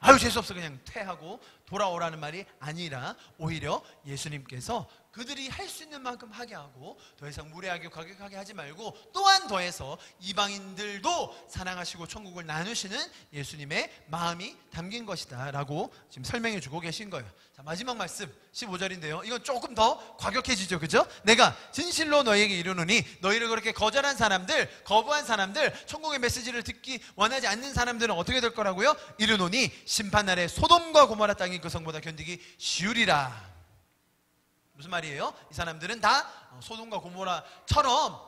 아유 재수없어 그냥 퇴하고 돌아오라는 말이 아니라 오히려 예수님께서 그들이 할 수 있는 만큼 하게 하고 더 이상 무례하게 과격하게 하지 말고 또한 더해서 이방인들도 사랑하시고 천국을 나누시는 예수님의 마음이 담긴 것이다 라고 지금 설명해 주고 계신 거예요. 자, 마지막 말씀 15절인데요 이건 조금 더 과격해지죠, 그죠? 내가 진실로 너희에게 이르노니 너희를 그렇게 거절한 사람들, 거부한 사람들, 천국의 메시지를 듣기 원하지 않는 사람들은 어떻게 될 거라고요? 이르노니 심판날에 소돔과 고모라 땅이 그 성보다 견디기 쉬우리라. 무슨 말이에요? 이 사람들은 다 소돔과 고모라처럼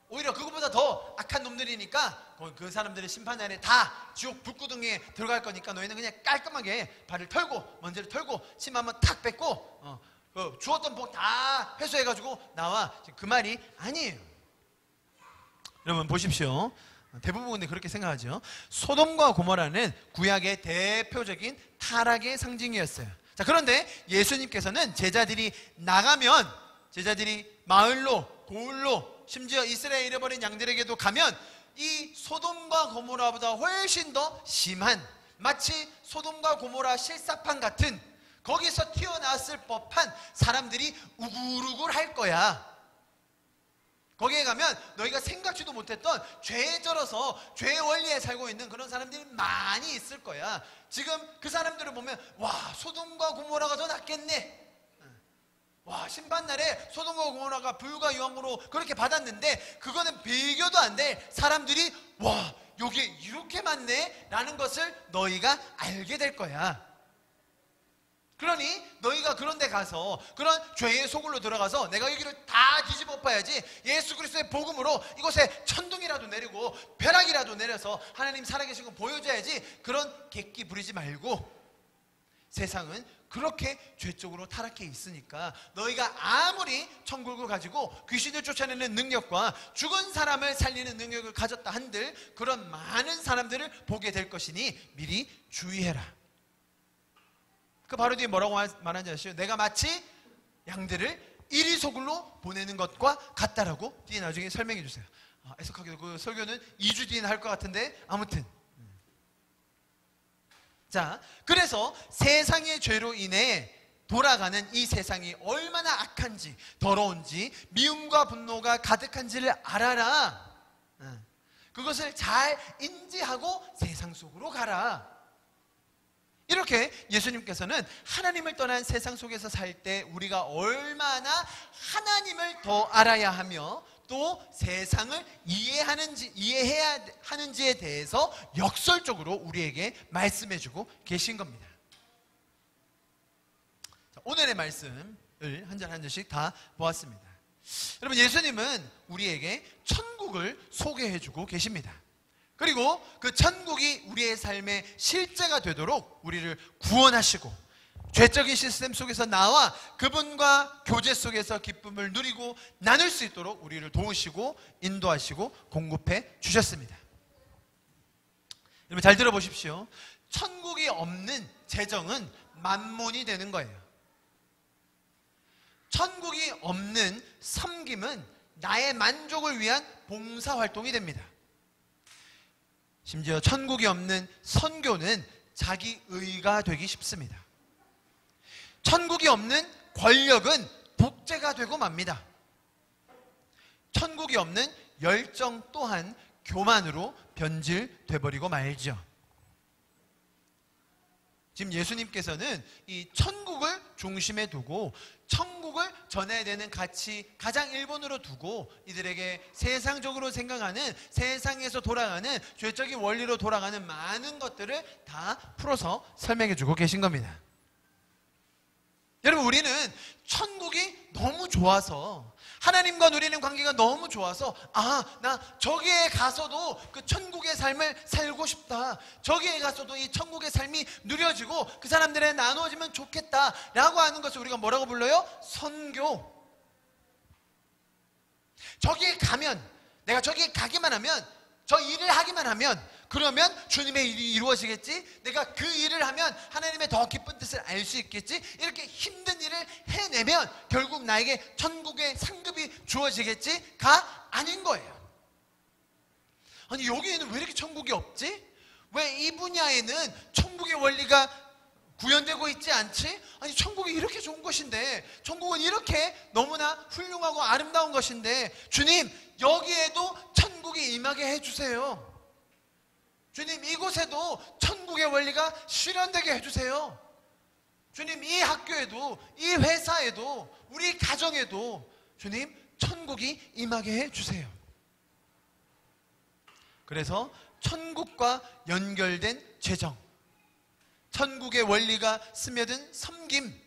오히려 그것보다 더 악한 놈들이니까 그 사람들의 심판날에 다 지옥 불구덩이에 들어갈 거니까 너희는 그냥 깔끔하게 발을 털고 먼지를 털고 침 한번 탁 뱉고 주었던 복 다 회수해가지고 나와. 그 말이 아니에요. 여러분 보십시오. 대부분 그렇게 생각하죠. 소돔과 고모라는 구약의 대표적인 타락의 상징이었어요. 자, 그런데 예수님께서는 제자들이 나가면, 제자들이 마을로, 고을로, 심지어 이스라엘 잃어버린 양들에게도 가면 이 소돔과 고모라보다 훨씬 더 심한, 마치 소돔과 고모라 실사판 같은 거기서 튀어나왔을 법한 사람들이 우글우글 할 거야. 거기에 가면 너희가 생각지도 못했던 죄에 쩔어서 죄의 원리에 살고 있는 그런 사람들이 많이 있을 거야. 지금 그 사람들을 보면 와 소돔과 고모라가 더 낫겠네. 와 심판날에 소돔과 고모라가 불과 유황으로 그렇게 받았는데 그거는 비교도 안 돼. 사람들이 와 여기 이렇게 많네 라는 것을 너희가 알게 될 거야. 그러니 너희가 그런 데 가서 그런 죄의 소굴로 들어가서 내가 여기를 다 뒤집어 엎어야지, 예수 그리스도의 복음으로 이곳에 천둥이라도 내리고 벼락이라도 내려서 하나님 살아계신 거 보여줘야지, 그런 객기 부리지 말고 세상은 그렇게 죄 쪽으로 타락해 있으니까 너희가 아무리 천국을 가지고 귀신을 쫓아내는 능력과 죽은 사람을 살리는 능력을 가졌다 한들 그런 많은 사람들을 보게 될 것이니 미리 주의해라. 그 바로 뒤에 뭐라고 말하는지 아시죠? 내가 마치 양들을 이리 소굴로 보내는 것과 같다라고 뒤에 나중에 설명해 주세요. 애석하게도 그 설교는 2주 뒤에 할 것 같은데 아무튼 자, 그래서 세상의 죄로 인해 돌아가는 이 세상이 얼마나 악한지 더러운지 미움과 분노가 가득한지를 알아라. 그것을 잘 인지하고 세상 속으로 가라. 이렇게 예수님께서는 하나님을 떠난 세상 속에서 살 때 우리가 얼마나 하나님을 더 알아야 하며 또 세상을 이해해야 하는지에 대해서 역설적으로 우리에게 말씀해주고 계신 겁니다. 자, 오늘의 말씀을 한 절 한 절씩 다 보았습니다. 여러분 예수님은 우리에게 천국을 소개해주고 계십니다. 그리고 그 천국이 우리의 삶의 실제가 되도록 우리를 구원하시고 죄적인 시스템 속에서 나와 그분과 교제 속에서 기쁨을 누리고 나눌 수 있도록 우리를 도우시고 인도하시고 공급해 주셨습니다. 여러분 잘 들어보십시오. 천국이 없는 재정은 만몬이 되는 거예요. 천국이 없는 섬김은 나의 만족을 위한 봉사활동이 됩니다. 심지어 천국이 없는 선교는 자기 의가 되기 쉽습니다. 천국이 없는 권력은 독재가 되고 맙니다. 천국이 없는 열정 또한 교만으로 변질돼버리고 말죠. 지금 예수님께서는 이 천국을 중심에 두고 천국을 전해야 되는 가치 가장 일본으로 두고 이들에게 세상적으로 생각하는 세상에서 돌아가는 죄적인 원리로 돌아가는 많은 것들을 다 풀어서 설명해 주고 계신 겁니다. 여러분 우리는 천국이 너무 좋아서 하나님과 누리는 관계가 너무 좋아서 나 저기에 가서도 그 천국의 삶을 살고 싶다, 저기에 가서도 이 천국의 삶이 누려지고 그 사람들에 나누어지면 좋겠다 라고 하는 것을 우리가 뭐라고 불러요? 선교. 저기에 가면, 내가 저기에 가기만 하면, 저 일을 하기만 하면, 그러면 주님의 일이 이루어지겠지, 내가 그 일을 하면 하나님의 더 깊은 뜻을 알 수 있겠지, 이렇게 힘든 일을 해내면 결국 나에게 천국의 상급이 주어지겠지가 아닌 거예요. 아니, 여기에는 왜 이렇게 천국이 없지? 왜 이 분야에는 천국의 원리가 구현되고 있지 않지? 아니, 천국이 이렇게 좋은 것인데, 천국은 이렇게 너무나 훌륭하고 아름다운 것인데, 주님 여기에도 천국이 임하게 해주세요. 주님 이곳에도 천국의 원리가 실현되게 해주세요. 주님 이 학교에도, 이 회사에도, 우리 가정에도 주님 천국이 임하게 해주세요. 그래서 천국과 연결된 재정, 천국의 원리가 스며든 섬김,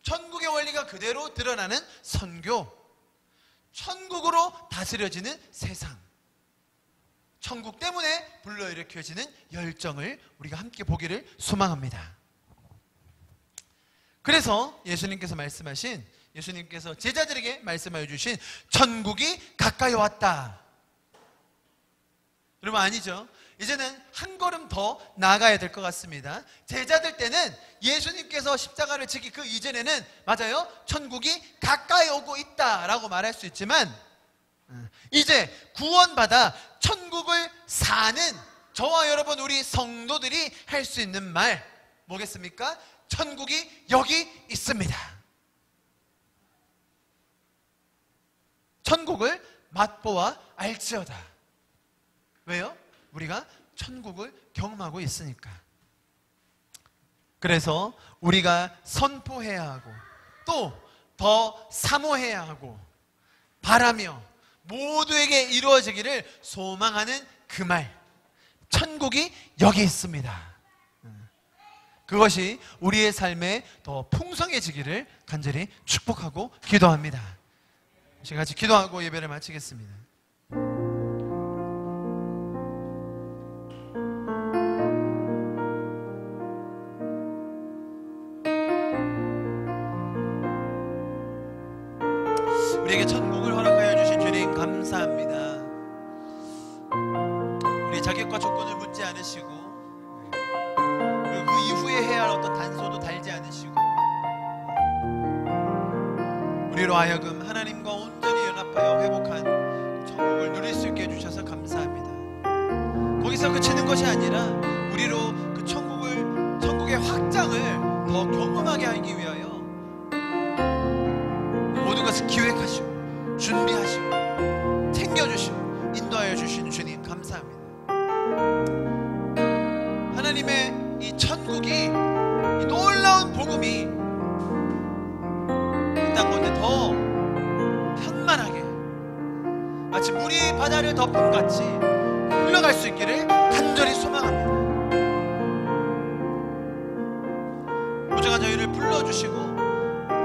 천국의 원리가 그대로 드러나는 선교, 천국으로 다스려지는 세상, 천국 때문에 불러일으켜지는 열정을 우리가 함께 보기를 소망합니다. 그래서 예수님께서 말씀하신, 예수님께서 제자들에게 말씀하여 주신 천국이 가까이 왔다. 여러분, 아니죠? 이제는 한 걸음 더 나아가야 될 것 같습니다. 제자들 때는 예수님께서 십자가를 지기 그 이전에는 맞아요, 천국이 가까이 오고 있다라고 말할 수 있지만, 이제 구원받아 천국을 사는 저와 여러분, 우리 성도들이 할 수 있는 말 뭐겠습니까? 천국이 여기 있습니다. 천국을 맛보아 알지어다. 왜요? 우리가 천국을 경험하고 있으니까. 그래서 우리가 선포해야 하고, 또 더 사모해야 하고, 바라며 모두에게 이루어지기를 소망하는 그 말, 천국이 여기 있습니다. 그것이 우리의 삶에 더 풍성해지기를 간절히 축복하고 기도합니다. 이제 같이 기도하고 예배를 마치겠습니다. 우리에게 천국을 허락하여 주신 주님 감사합니다. 우리 자격과 조건을 묻지 않으시고, 그리고 그 이후에 해야 할 어떤 단서도 달지 않으시고, 우리로 하여금 하나님과 온전히 연합하여 회복한 천국을 누릴 수 있게 해주셔서 감사합니다. 거기서 그치는 것이 아니라 우리로 그 천국의 확장을 더 경험하게 하기 위하여 모든 것을 기획하시고 준비하시고 챙겨주시고 인도하여 주신 주님 감사합니다. 하나님의 이 천국이, 이 놀라운 복음이 이 땅 가운데 더 편만하게 마치 물이 바다를 덮음 같이 흘러갈 수 있기를 간절히 소망합니다. 부족한 저희를 불러주시고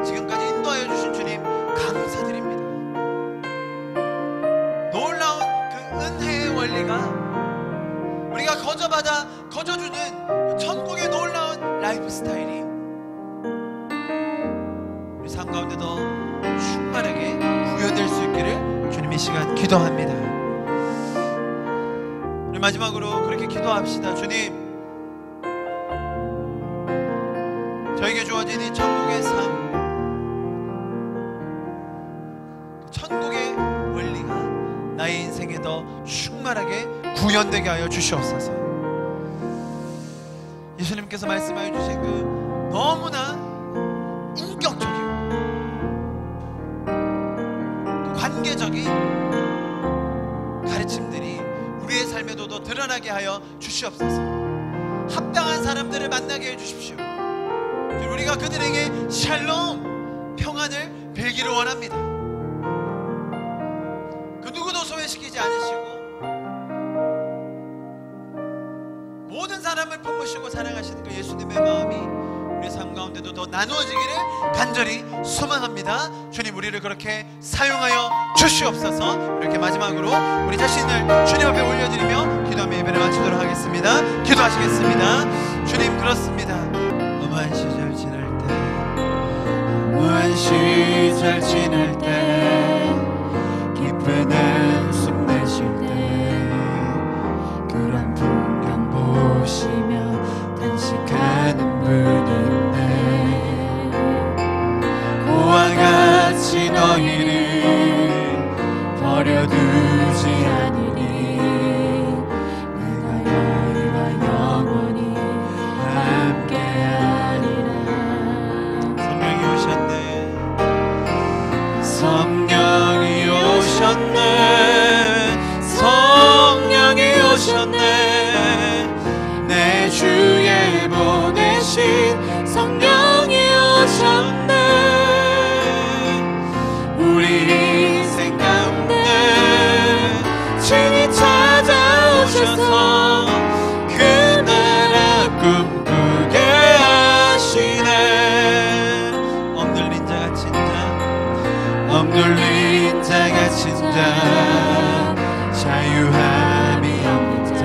지금까지 인도하여 주신 주님 감사드립니다. 놀라운 그 은혜의 원리가 우리가 거저받아 거저주는 천국의 놀라운 라이프 스타일이 우리 삶 가운데 더 충만하게 구현될 수 있기를 주님 이 시간 기도합니다. 우리 마지막으로 그렇게 기도합시다. 주님, 저에게 주어진 이 천국의 삶, 천국의 원리가 나의 인생에 더 충만하게 구현되게 하여 주시옵소서. 예수님께서 말씀하여 주신 그 너무나 인격적이고 그 관계적인 가르침들이 우리의 삶에도 더 드러나게 하여 주시옵소서. 합당한 사람들을 만나게 해주십시오. 우리가 그들에게 샬롬, 평안을 빌기를 원합니다. 그 누구도 소외시키지 않으시고 모든 사람을 품으시고 사랑하시는 그 예수님의 마음이 우리 삶 가운데도 더 나누어지기를 간절히 소망합니다. 주님, 우리를 그렇게 사용하여 주시옵소서. 이렇게 마지막으로 우리 자신을 주님 앞에 올려드리며 기도하며 예배를 마치도록 하겠습니다. 기도하시겠습니다. 주님, 그렇습니다. 무한 시절 지날 때, 무한 시절 지날 때, 기쁜 한숨 내쉴 때, 그런 풍경 보시며 단식하는 분이 있네. 고와 같이 너희를 버려두지 않으니 내가 너희와 영원히 함께하리라. 성령이 오셨네. 성령이 오셨네. 성령이 오셨네. 내 주에 보내신 성령이 오셨네. 우리 인생 가운데 친히 찾아오셔서 그 나라 꿈꾸게 하시네. 억눌린 자 갇힌 자, 억눌린 자 갇힌 자, 자유함이 없는 자,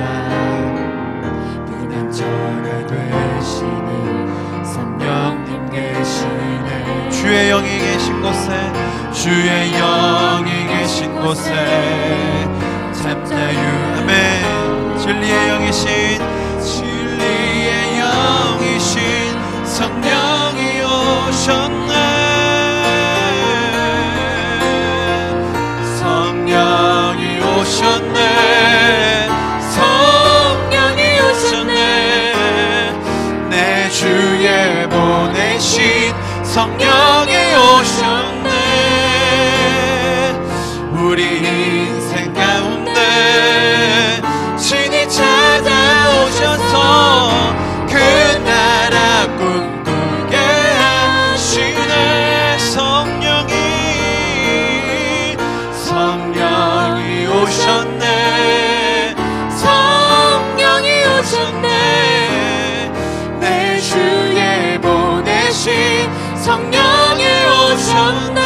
피난처가 되시는 성령님 계시네. 주의 영이 계신 곳에, 주의 영이 계신 곳에 참 자유. 아멘. 진리의 영이신, 진리의 영이신 성령이 오셨네. 성령이 오셨네. 성령이 오셨네. 내 주에 보내신 성령이 오셨네. 우리 인생 가운데 친히 찾아오셔서 그 나라 꿈꾸게 하시네. 성령이 오셨네. 성령이 오셨네. 내 주에 보내신 성령이 오셨네.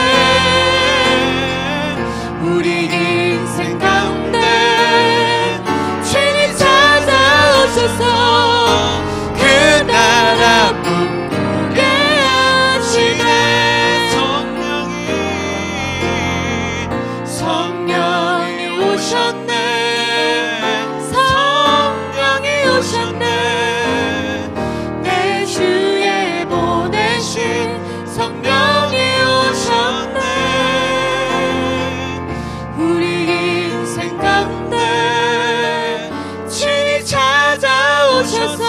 우리 인생 가운데 친히 찾아오셔서 그 나라 꿈꾸게 하시네. 성령이 오셨네. 성령이 오셨네. 내 주에 보내신 성령이 오셨네. 우리 인생 가운데 친히 찾아오셔서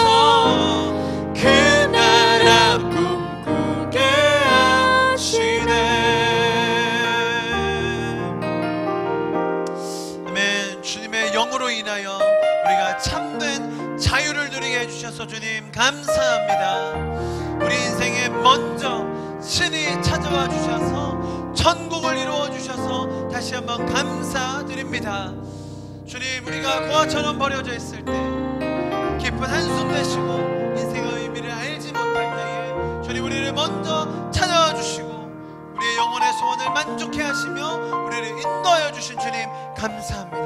그 나라 꿈꾸게 하시네. 아멘. 주님의 영으로 인하여 우리가 참된 자유를 누리게 해주셔서 주님 감사합니다. 우리 인생에 먼저 친히 찾아와 주셔서 천국을 이루어 주셔서 다시 한번 감사드립니다. 주님, 우리가 고아처럼 버려져 있을 때 깊은 한숨 내쉬고 인생의 의미를 알지 못할 때에 주님, 우리를 먼저 찾아와 주시고 우리의 영혼의 소원을 만족해 하시며 우리를 인도하여 주신 주님 감사합니다.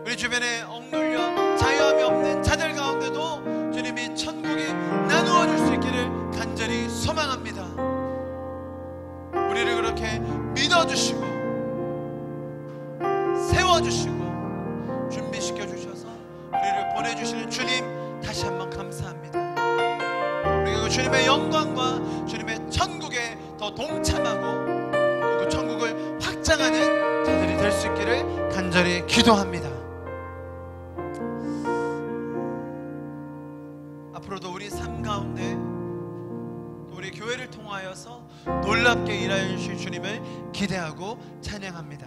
우리 주변에 억눌려 자유함이 없는 자들 가운데도 주님이 천국이 나누어 줄 수 있기를 간절히 소망합니다. 우리를 그렇게 믿어주시고 세워주시고 준비시켜 주셔서 우리를 보내주시는 주님 다시 한번 감사합니다. 우리가 그 주님의 영광과 주님의 천국에 더 동참하고 그 천국을 확장하는 자들이 될 수 있기를 간절히 기도합니다. 앞으로도 우리 삶 가운데 또 우리 교회를 통하여서 놀랍게 일하여 주실 주님을 기대하고 찬양합니다.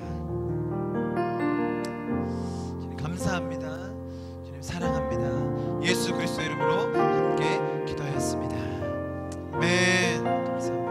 주님 감사합니다. 주님 사랑합니다. 예수 그리스도 이름으로 함께 기도하였습니다. 아멘. 감사합니다.